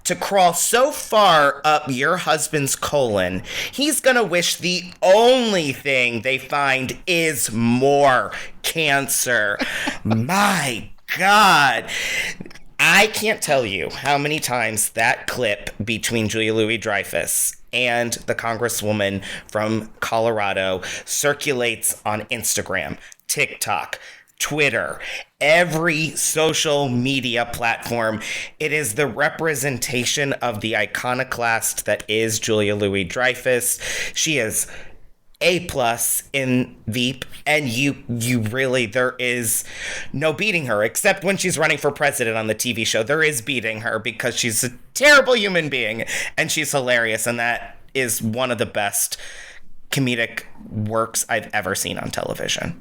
to crawl so far up your husband's colon, he's gonna wish the only thing they find is more cancer. My God. I can't tell you how many times that clip between Julia Louis-Dreyfus and the Congresswoman from Colorado circulates on Instagram, TikTok, Twitter, every social media platform. It is the representation of the iconoclast that is Julia Louis-Dreyfus. She is A+ in Veep, and you really, there is no beating her, except when she's running for president on the TV show. There is beating her because she's a terrible human being, and she's hilarious, and that is one of the best comedic works I've ever seen on television.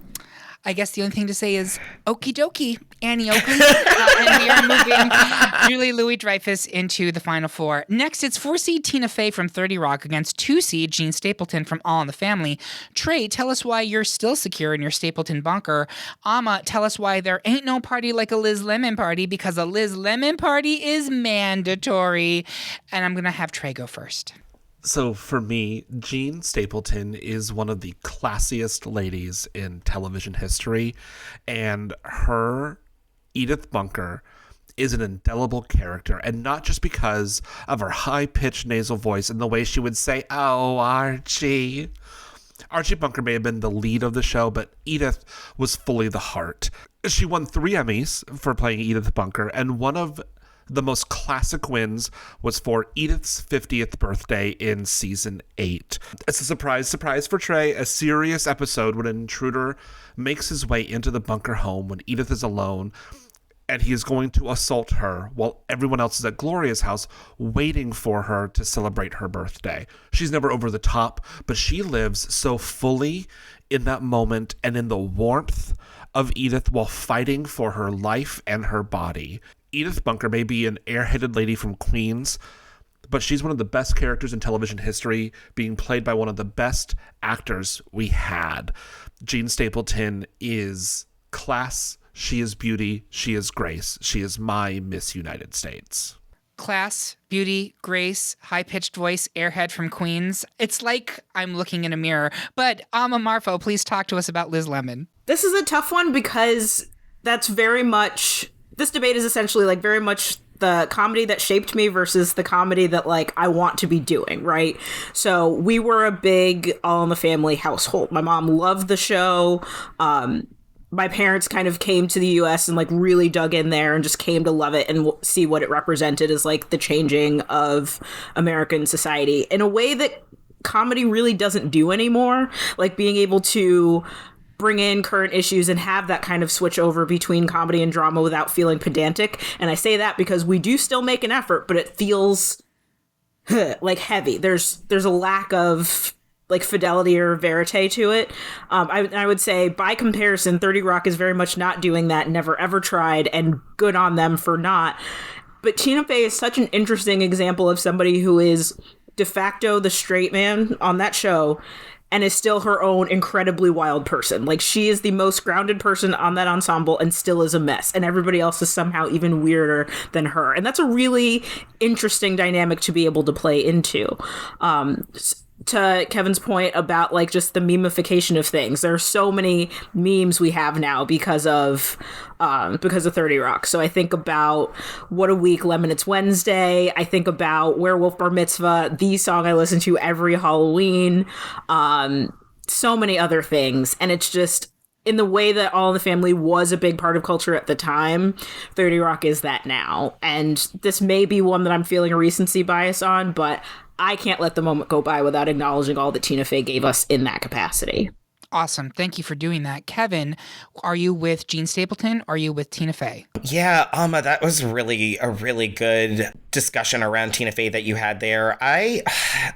I guess the only thing to say is okie dokie, Annie Oakley. And we are moving Julie Louis-Dreyfus into the Final Four. Next, it's 4 seed Tina Fey from 30 Rock against 2 seed Jean Stapleton from All in the Family. Trey, tell us why you're still secure in your Stapleton bunker. Amma, tell us why there ain't no party like a Liz Lemon party, because a Liz Lemon party is mandatory. And I'm going to have Trey go first. So for me, Jean Stapleton is one of the classiest ladies in television history, and her Edith Bunker is an indelible character, and not just because of her high-pitched nasal voice and the way she would say, "Oh, Archie." Archie Bunker may have been the lead of the show, but Edith was fully the heart. She won 3 Emmys for playing Edith Bunker, and one of the most classic wins was for Edith's 50th birthday in season 8. It's a surprise for Trey, a serious episode when an intruder makes his way into the bunker home when Edith is alone, and he is going to assault her while everyone else is at Gloria's house waiting for her to celebrate her birthday. She's never over the top, but she lives so fully in that moment and in the warmth of Edith while fighting for her life and her body. Edith Bunker may be an airheaded lady from Queens, but she's one of the best characters in television history, being played by one of the best actors we had. Jean Stapleton is class, she is beauty, she is grace. She is my Miss United States. Class, beauty, grace, high-pitched voice, airhead from Queens. It's like I'm looking in a mirror. But Alma Marfo, please talk to us about Liz Lemon. This is a tough one because that's very much... This debate is essentially like very much the comedy that shaped me versus the comedy that like I want to be doing, right? So we were a big All in the Family household. My mom loved the show. My parents kind of came to the US and like really dug in there and just came to love it and see what it represented as like the changing of American society in a way that comedy really doesn't do anymore. Like being able to bring in current issues and have that kind of switch over between comedy and drama without feeling pedantic. And I say that because we do still make an effort, but it feels like heavy. There's a lack of like fidelity or verite to it. I would say by comparison, 30 Rock is very much not doing that, never ever tried, and good on them for not. But Tina Fey is such an interesting example of somebody who is de facto the straight man on that show and is still her own incredibly wild person. Like, she is the most grounded person on that ensemble and still is a mess. And everybody else is somehow even weirder than her. And that's a really interesting dynamic to be able to play into. To Kevin's point about like just the memification of things, there are so many memes we have now because of 30 Rock. So I think about What a Week, Lemon It's Wednesday. I think about Werewolf Bar Mitzvah, the song I listen to every Halloween. So many other things, and it's just in the way that All in the Family was a big part of culture at the time, 30 Rock is that now. And this may be one that I'm feeling a recency bias on, but I can't let the moment go by without acknowledging all that Tina Fey gave us in that capacity. Awesome. Thank you for doing that. Kevin, are you with Jean Stapleton or are you with Tina Fey? Yeah, Alma, that was really a really good discussion around Tina Fey that you had there.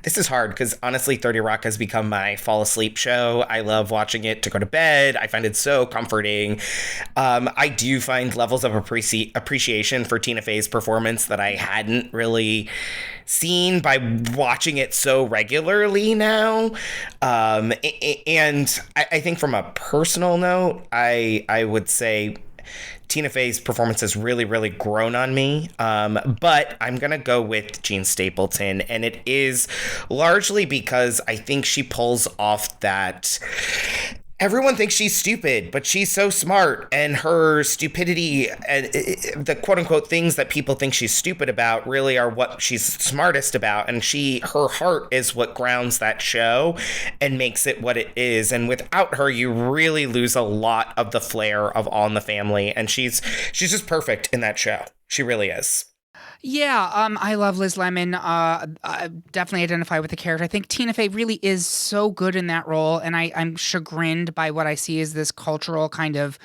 This is hard because honestly, 30 Rock has become my fall asleep show. I love watching it to go to bed. I find it so comforting. I do find levels of appreciation for Tina Fey's performance that I hadn't really seen by watching it so regularly now. And I think from a personal note, I would say Tina Fey's performance has really, really grown on me. But I'm going to go with Jean Stapleton. And it is largely because I think she pulls off that... Everyone thinks she's stupid, but she's so smart, and her stupidity and the quote-unquote things that people think she's stupid about really are what she's smartest about, and her heart is what grounds that show and makes it what it is. And without her, you really lose a lot of the flair of All in the Family, and she's just perfect in that show. She really is. Yeah, I love Liz Lemon. I definitely identify with the character. I think Tina Fey really is so good in that role, and I'm chagrined by what I see as this cultural kind of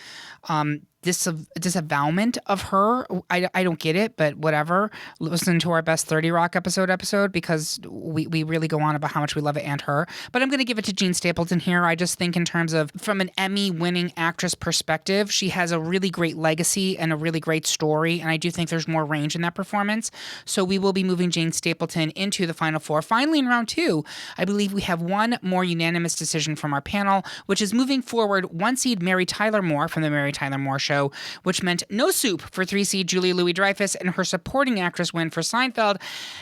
disavowalment of her. I don't get it, but whatever. Listen to our best 30 Rock episode because we really go on about how much we love it and her. But I'm going to give it to Jean Stapleton here. I just think in terms of from an Emmy-winning actress perspective, she has a really great legacy and a really great story, and I do think there's more range in that performance. So we will be moving Jean Stapleton into the Final Four. Finally, in round 2, I believe we have one more unanimous decision from our panel, which is moving forward 1 seed Mary Tyler Moore from the Mary Tyler Moore Show, which meant no soup for 3 seed Julia Louis-Dreyfus and her supporting actress win for Seinfeld.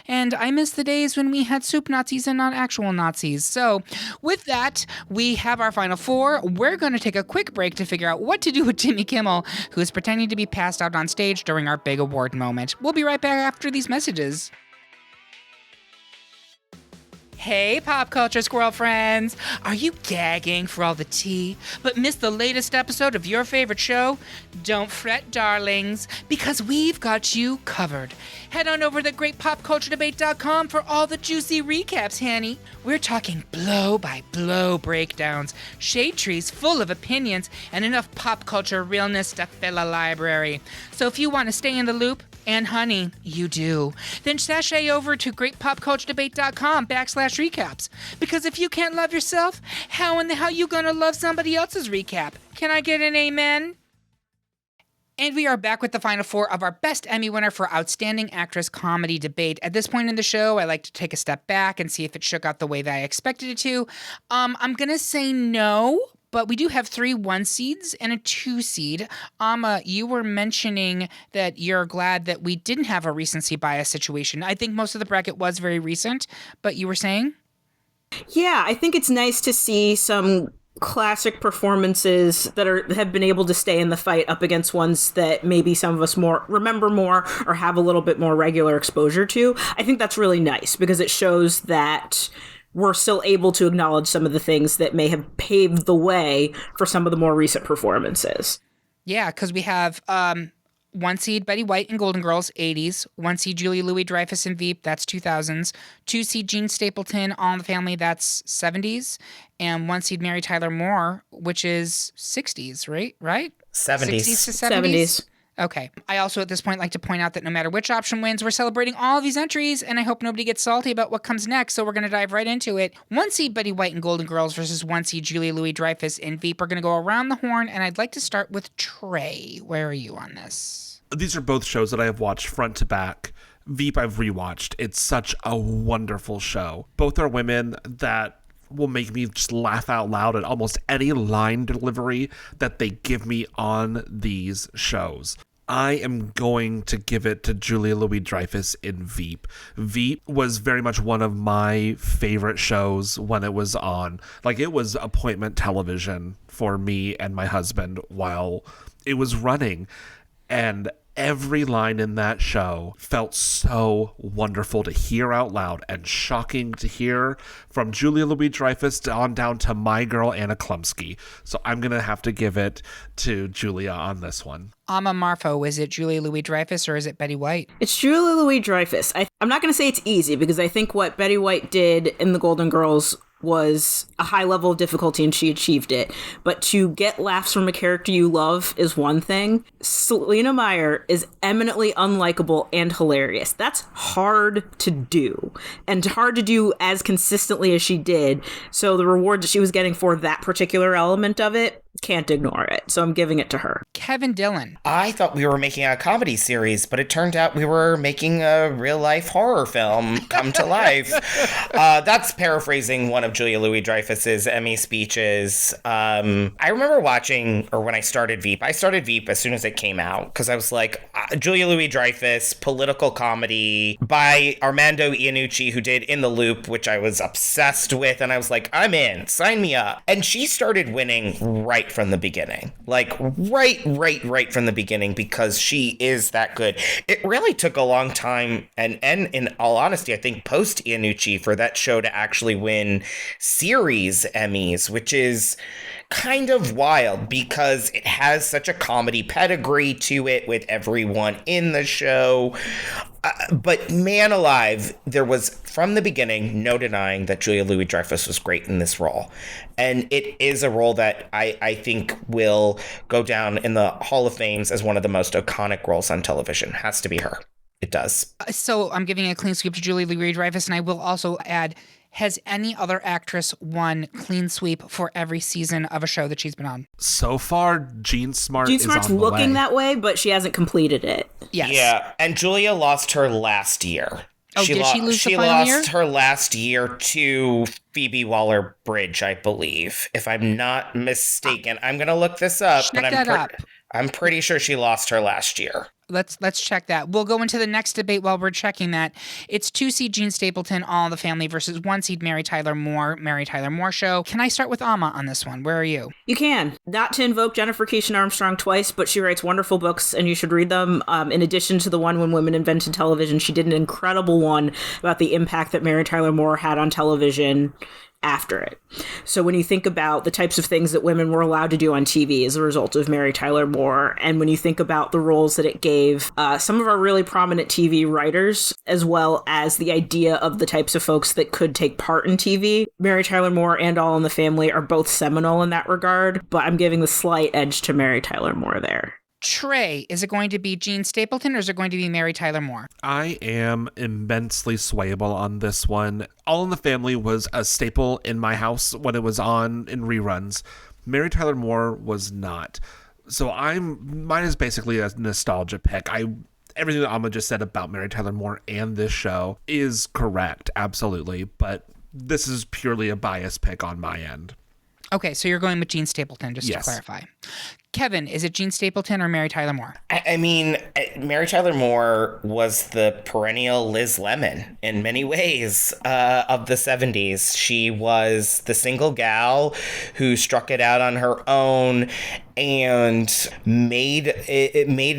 And I miss the days when we had soup Nazis and not actual Nazis. So with that, we have our Final Four. We're going to take a quick break to figure out what to do with Jimmy Kimmel, who is pretending to be passed out on stage during our big award moment. We'll be right back after these messages. Hey, pop culture squirrel friends! Are you gagging for all the tea, but missed the latest episode of your favorite show? Don't fret, darlings, because we've got you covered. Head on over to greatpopculturedebate.com for all the juicy recaps, Hanny. We're talking blow-by-blow breakdowns, shade trees full of opinions, and enough pop culture realness to fill a library. So if you want to stay in the loop, and honey, you do, then sashay over to greatpopculturedebate.com/recaps. Because if you can't love yourself, how in the hell you gonna love somebody else's recap? Can I get an amen? And we are back with the final four of our Best Emmy Winner for Outstanding Actress Comedy debate. At this point in the show, I like to take a step back and see if it shook out the way that I expected it to. I'm gonna say no, but we do have 3 1 seeds and a 2 seed. Amma, you were mentioning that you're glad that we didn't have a recency bias situation. I think most of the bracket was very recent, but you were saying? Yeah, I think it's nice to see some classic performances that have been able to stay in the fight up against ones that maybe some of us remember more or have a little bit more regular exposure to. I think that's really nice because it shows that we're still able to acknowledge some of the things that may have paved the way for some of the more recent performances. Yeah, because we have 1 seed Betty White in Golden Girls, 80s. 1 seed Julia Louis-Dreyfus in Veep, that's 2000s. 2 seed Jean Stapleton, All in the Family, that's 70s. And 1 seed Mary Tyler Moore, which is 60s, right? 70s. 60s to 70s? Okay. I also at this point like to point out that no matter which option wins, we're celebrating all of these entries, and I hope nobody gets salty about what comes next, so we're going to dive right into it. 1 seed Betty White in Golden Girls versus 1 seed Julia Louis-Dreyfus in Veep. We're going to go around the horn, and I'd like to start with Trey. Where are you on this? These are both shows that I have watched front to back. Veep I've rewatched. It's such a wonderful show. Both are women that will make me just laugh out loud at almost any line delivery that they give me on these shows. I am going to give it to Julia Louis-Dreyfus in Veep. Veep was very much one of my favorite shows when it was on. Like, it was appointment television for me and my husband while it was running. And every line in that show felt so wonderful to hear out loud and shocking to hear from Julia Louis-Dreyfus on down to my girl Anna Klumsky. So I'm going to have to give it to Julia on this one. Amma Marfo, is it Julia Louis-Dreyfus or is it Betty White? It's Julia Louis-Dreyfus. I'm not going to say it's easy because I think what Betty White did in The Golden Girls was a high level of difficulty and she achieved it. But to get laughs from a character you love is one thing. Selena Meyer is eminently unlikable and hilarious. That's hard to do, and hard to do as consistently as she did. So the reward that she was getting for that particular element of it, can't ignore it. So I'm giving it to her. Kevin Dillon. I thought we were making a comedy series, but it turned out we were making a real-life horror film come to life. That's paraphrasing one of Julia Louis-Dreyfus's Emmy speeches. I remember watching, or when I started Veep as soon as it came out, because I was like, Julia Louis-Dreyfus, political comedy by Armando Iannucci, who did In the Loop, which I was obsessed with, and I was like, I'm in, sign me up. And she started winning right from the beginning. Like, right from the beginning, because she is that good. It really took a long time, and in all honesty, I think post Iannucci, for that show to actually win series Emmys, which is kind of wild because it has such a comedy pedigree to it with everyone in the show. But man alive, there was, from the beginning, no denying that Julia Louis-Dreyfus was great in this role. And it is a role that I think will go down in the Hall of Fames as one of the most iconic roles on television. Has to be her. It does. So I'm giving a clean sweep to Julia Louis-Dreyfus, and I will also add, has any other actress won clean sweep for every season of a show that she's been on? So far, Jean Smart's looking that way, but she hasn't completed it. Yes. Yeah, and Julia lost her last year. Oh, did she lose the final year? She lost her last year to Phoebe Waller-Bridge, I believe, if I'm not mistaken. I'm going to look this up. Check that up. I'm pretty sure she lost her last year. Let's check that. We'll go into the next debate while we're checking that. It's 2-seed Gene Stapleton, All in the Family, versus 1-seed Mary Tyler Moore, Mary Tyler Moore Show. Can I start with Amma on this one? Where are you? You can. Not to invoke Jennifer Keishan Armstrong twice, but she writes wonderful books, and you should read them. In addition to the one When Women Invented Television, she did an incredible one about the impact that Mary Tyler Moore had on television after it. So when you think about the types of things that women were allowed to do on TV as a result of Mary Tyler Moore, and when you think about the roles that it gave some of our really prominent TV writers, as well as the idea of the types of folks that could take part in TV, Mary Tyler Moore and All in the Family are both seminal in that regard, but I'm giving the slight edge to Mary Tyler Moore there. Trey, is it going to be Gene Stapleton or is it going to be Mary Tyler Moore? I am immensely swayable on this one. All in the Family was a staple in my house when it was on in reruns. Mary Tyler Moore was not. So mine is basically a nostalgia pick. Everything that Amma just said about Mary Tyler Moore and this show is correct, absolutely. But this is purely a bias pick on my end. Okay, so you're going with Gene Stapleton, just Yes. to clarify. Kevin, is it Gene Stapleton or Mary Tyler Moore? I mean, Mary Tyler Moore was the perennial Liz Lemon in many ways of the 70s. She was the single gal who struck it out on her own and made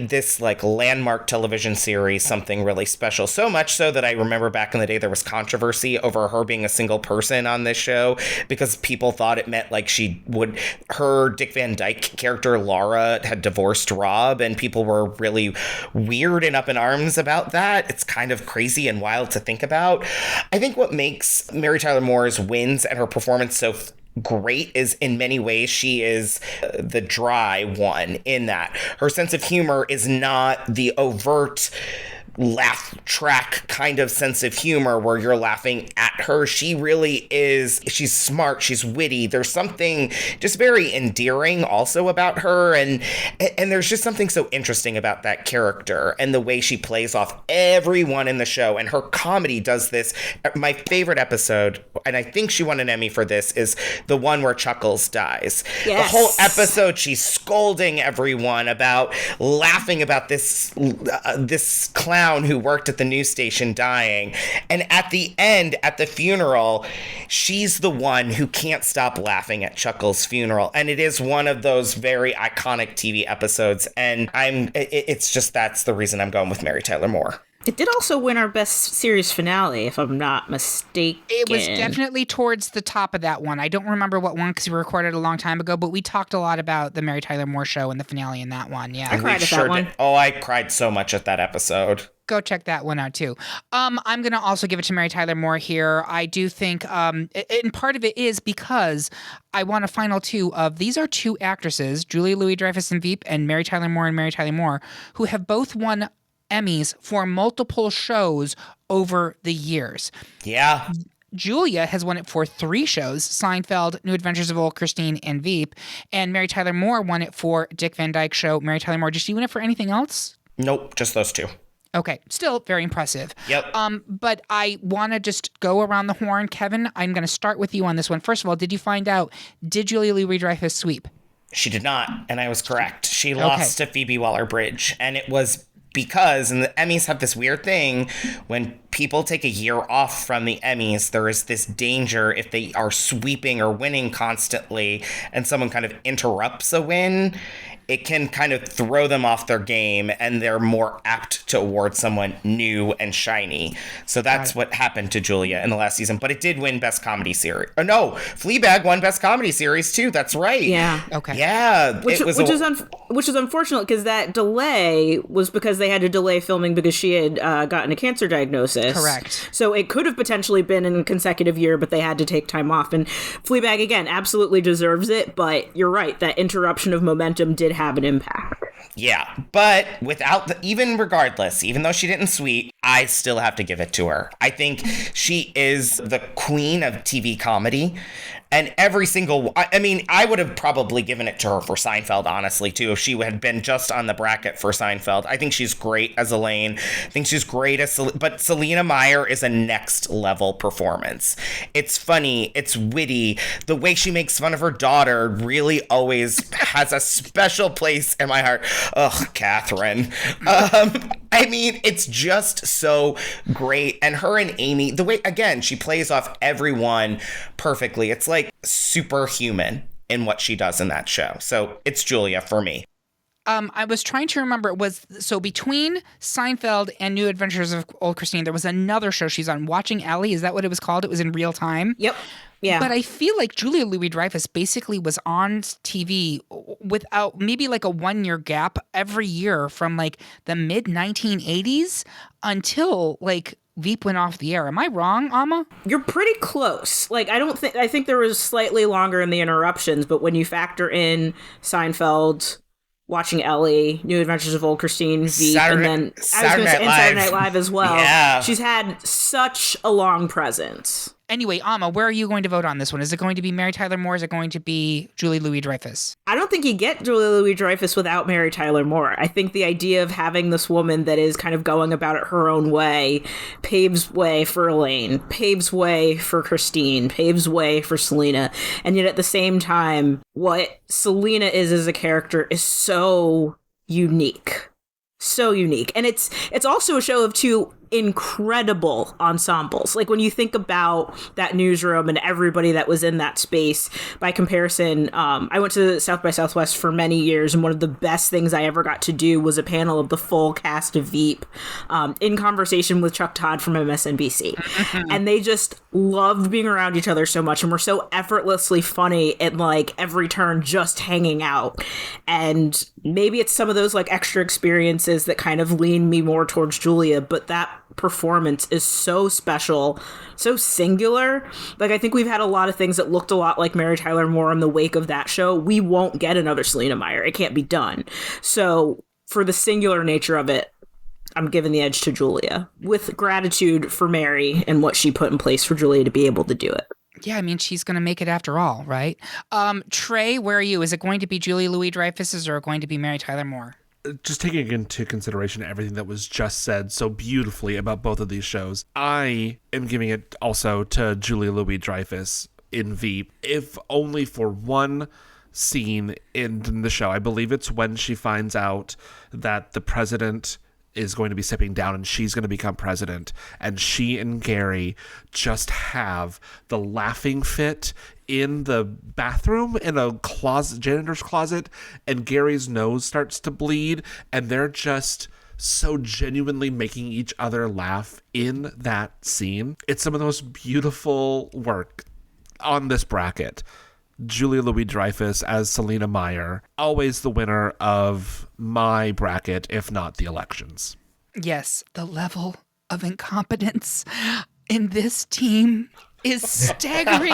this like landmark television series something really special. So much so that I remember back in the day there was controversy over her being a single person on this show because people thought it meant like her Dick Van Dyke character Laura had divorced Rob, and people were really weird and up in arms about that. It's kind of crazy and wild to think about. I think what makes Mary Tyler Moore's wins and her performance so great is in many ways she is the dry one in that her sense of humor is not the overt laugh track kind of sense of humor where you're laughing at her. She really is. She's smart. She's witty. There's something just very endearing also about her. And there's just something so interesting about that character and the way she plays off everyone in the show. And her comedy does this. My favorite episode, and I think she won an Emmy for this, is the one where Chuckles dies. Yes. The whole episode, she's scolding everyone about laughing about this clown who worked at the news station dying. And at the end, at the funeral, she's the one who can't stop laughing at Chuckles' funeral. And it is one of those very iconic TV episodes. And that's the reason I'm going with Mary Tyler Moore. It did also win our best series finale, if I'm not mistaken. It was definitely towards the top of that one. I don't remember what one because we recorded a long time ago, but we talked a lot about the Mary Tyler Moore Show and the finale in that one. Yeah, I cried at that one. Oh, I cried so much at that episode. Go check that one out too. I'm going to also give it to Mary Tyler Moore here. I do think, and part of it is because I want a final two of, these are two actresses, Julia Louis-Dreyfus and Veep, and Mary Tyler Moore and Mary Tyler Moore, who have both won Emmys for multiple shows over the years. Yeah. Julia has won it for 3 shows, Seinfeld, New Adventures of Old Christine, and Veep. And Mary Tyler Moore won it for Dick Van Dyke Show. Mary Tyler Moore, did she win it for anything else? Nope, just those 2. Okay, still very impressive. Yep. But I want to just go around the horn. Kevin, I'm going to start with you on this one. First of all, did you find out, did Julia Louis-Dreyfus sweep? She did not, and I was correct. She lost to Phoebe Waller-Bridge, and it was because, and the Emmys have this weird thing, when people take a year off from the Emmys, there is this danger if they are sweeping or winning constantly and someone kind of interrupts a win, it can kind of throw them off their game and they're more apt to award someone new and shiny. So that's what happened to Julia in the last season. But it did win Best Comedy Series. Oh, no, Fleabag won Best Comedy Series too. That's right. Yeah. Okay. Yeah. Which is unfortunate because that delay was because they had to delay filming because she had gotten a cancer diagnosis. Correct. So it could have potentially been in a consecutive year, but they had to take time off. And Fleabag, again, absolutely deserves it. But you're right. That interruption of momentum did have an impact. Yeah, but without even regardless, even though she didn't sweep, I still have to give it to her. I think she is the queen of TV comedy. And every single, I mean, I would have probably given it to her for Seinfeld, honestly, too, if she had been just on the bracket for Seinfeld. I think she's great as Elaine. I think she's great as, but Selena Meyer is a next level performance. It's funny. It's witty. The way she makes fun of her daughter really always has a special place in my heart. Ugh, Catherine. I mean, it's just so great. And her and Amy, the way, again, she plays off everyone perfectly. It's like superhuman in what she does in that show. So it's Julia for me. I was trying to remember. It was so between Seinfeld and New Adventures of Old Christine, there was another show she's on, Watching Ellie. Is that what it was called? It was in real time. Yep. Yeah. But I feel like Julia Louis-Dreyfus basically was on TV without maybe like a 1-year gap every year from like the mid 1980s until like Veep went off the air. Am I wrong, Amma? You're pretty close. Like, I think there was slightly longer in the interruptions, but when you factor in Seinfeld, Watching Ellie, New Adventures of Old Christine, Veep, and then Saturday Night Live as well. Yeah. She's had such a long presence. Anyway, Amma, where are you going to vote on this one? Is it going to be Mary Tyler Moore? Is it going to be Julie Louis-Dreyfus? I don't think you get Julia Louis-Dreyfus without Mary Tyler Moore. I think the idea of having this woman that is kind of going about it her own way paves way for Elaine, paves way for Christine, paves way for Selena. And yet at the same time, what Selena is as a character is so unique. So unique. And it's also a show of two incredible ensembles. Like when you think about that newsroom and everybody that was in that space, by comparison, I went to South by Southwest for many years, and one of the best things I ever got to do was a panel of the full cast of Veep in conversation with Chuck Todd from MSNBC. And they just loved being around each other so much and were so effortlessly funny at like every turn, just hanging out. And maybe it's some of those like extra experiences that kind of lean me more towards Julia, but that performance is so special, so singular. Like, I think we've had a lot of things that looked a lot like Mary Tyler Moore in the wake of that show. We won't get another Selena Meyer. It can't be done. So for the singular nature of it, I'm giving the edge to Julia, with gratitude for Mary and what she put in place for Julia to be able to do it. Yeah, I mean, she's going to make it after all, right? Trey, where are you? Is it going to be Julia Louis-Dreyfus or going to be Mary Tyler Moore? Just taking into consideration everything that was just said so beautifully about both of these shows, I am giving it also to Julia Louis-Dreyfus in Veep, if only for one scene in the show. I believe it's when she finds out that the president is going to be stepping down and she's going to become president, and she and Gary just have the laughing fit in the bathroom in a closet, janitor's closet, and Gary's nose starts to bleed, and they're just so genuinely making each other laugh in that scene. It's some of the most beautiful work on this bracket. Julia Louis-Dreyfus as Selena Meyer, always the winner of my bracket, if not the elections. Yes, the level of incompetence in this team is staggering.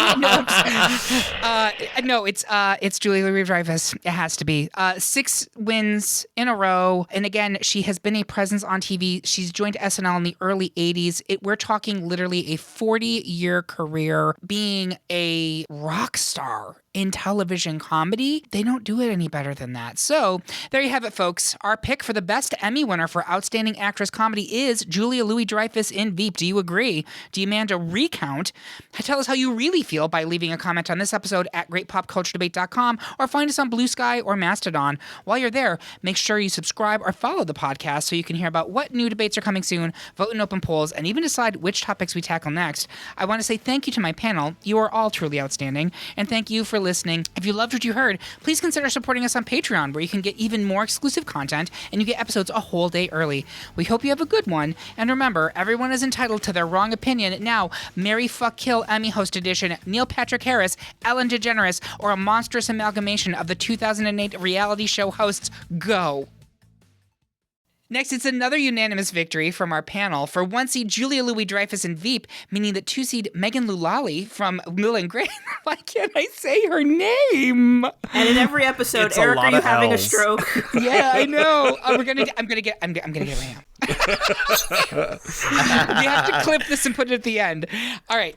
It's Julia Louis-Dreyfus. It has to be. 6 wins in a row. And again, she has been a presence on TV. She's joined SNL in the early 80s. We're talking literally a 40-year career being a rock star in television comedy. They don't do it any better than that. So there you have it, folks. Our pick for the best Emmy winner for Outstanding Actress Comedy is Julia Louis-Dreyfus in Veep. Do you agree? Do you demand a recount? Tell us how you really feel by leaving a comment on this episode at greatpopculturedebate.com or find us on Blue Sky or Mastodon. While you're there, make sure you subscribe or follow the podcast so you can hear about what new debates are coming soon, vote in open polls, and even decide which topics we tackle next. I want to say thank you to my panel. You are all truly outstanding. And thank you for listening. If you loved what you heard, please consider supporting us on Patreon, where you can get even more exclusive content and you get episodes a whole day early. We hope you have a good one. And remember, everyone is entitled to their wrong opinion. Now, Marry, Fuck, Kill Emmy Host Edition, Neil Patrick Harris, Ellen DeGeneres, or a monstrous amalgamation of the 2008 reality show hosts. Go. Next, it's another unanimous victory from our panel for 1 seed Julia Louis-Dreyfus in Veep, meaning that 2 seed Megan Mullally from Will and Grace. Why can't I say her name? And in every episode, It's a Eric, lot are you of having a L's. stroke? Yeah, I know. I'm gonna get it right now. You have to clip this and put it at the end. All right.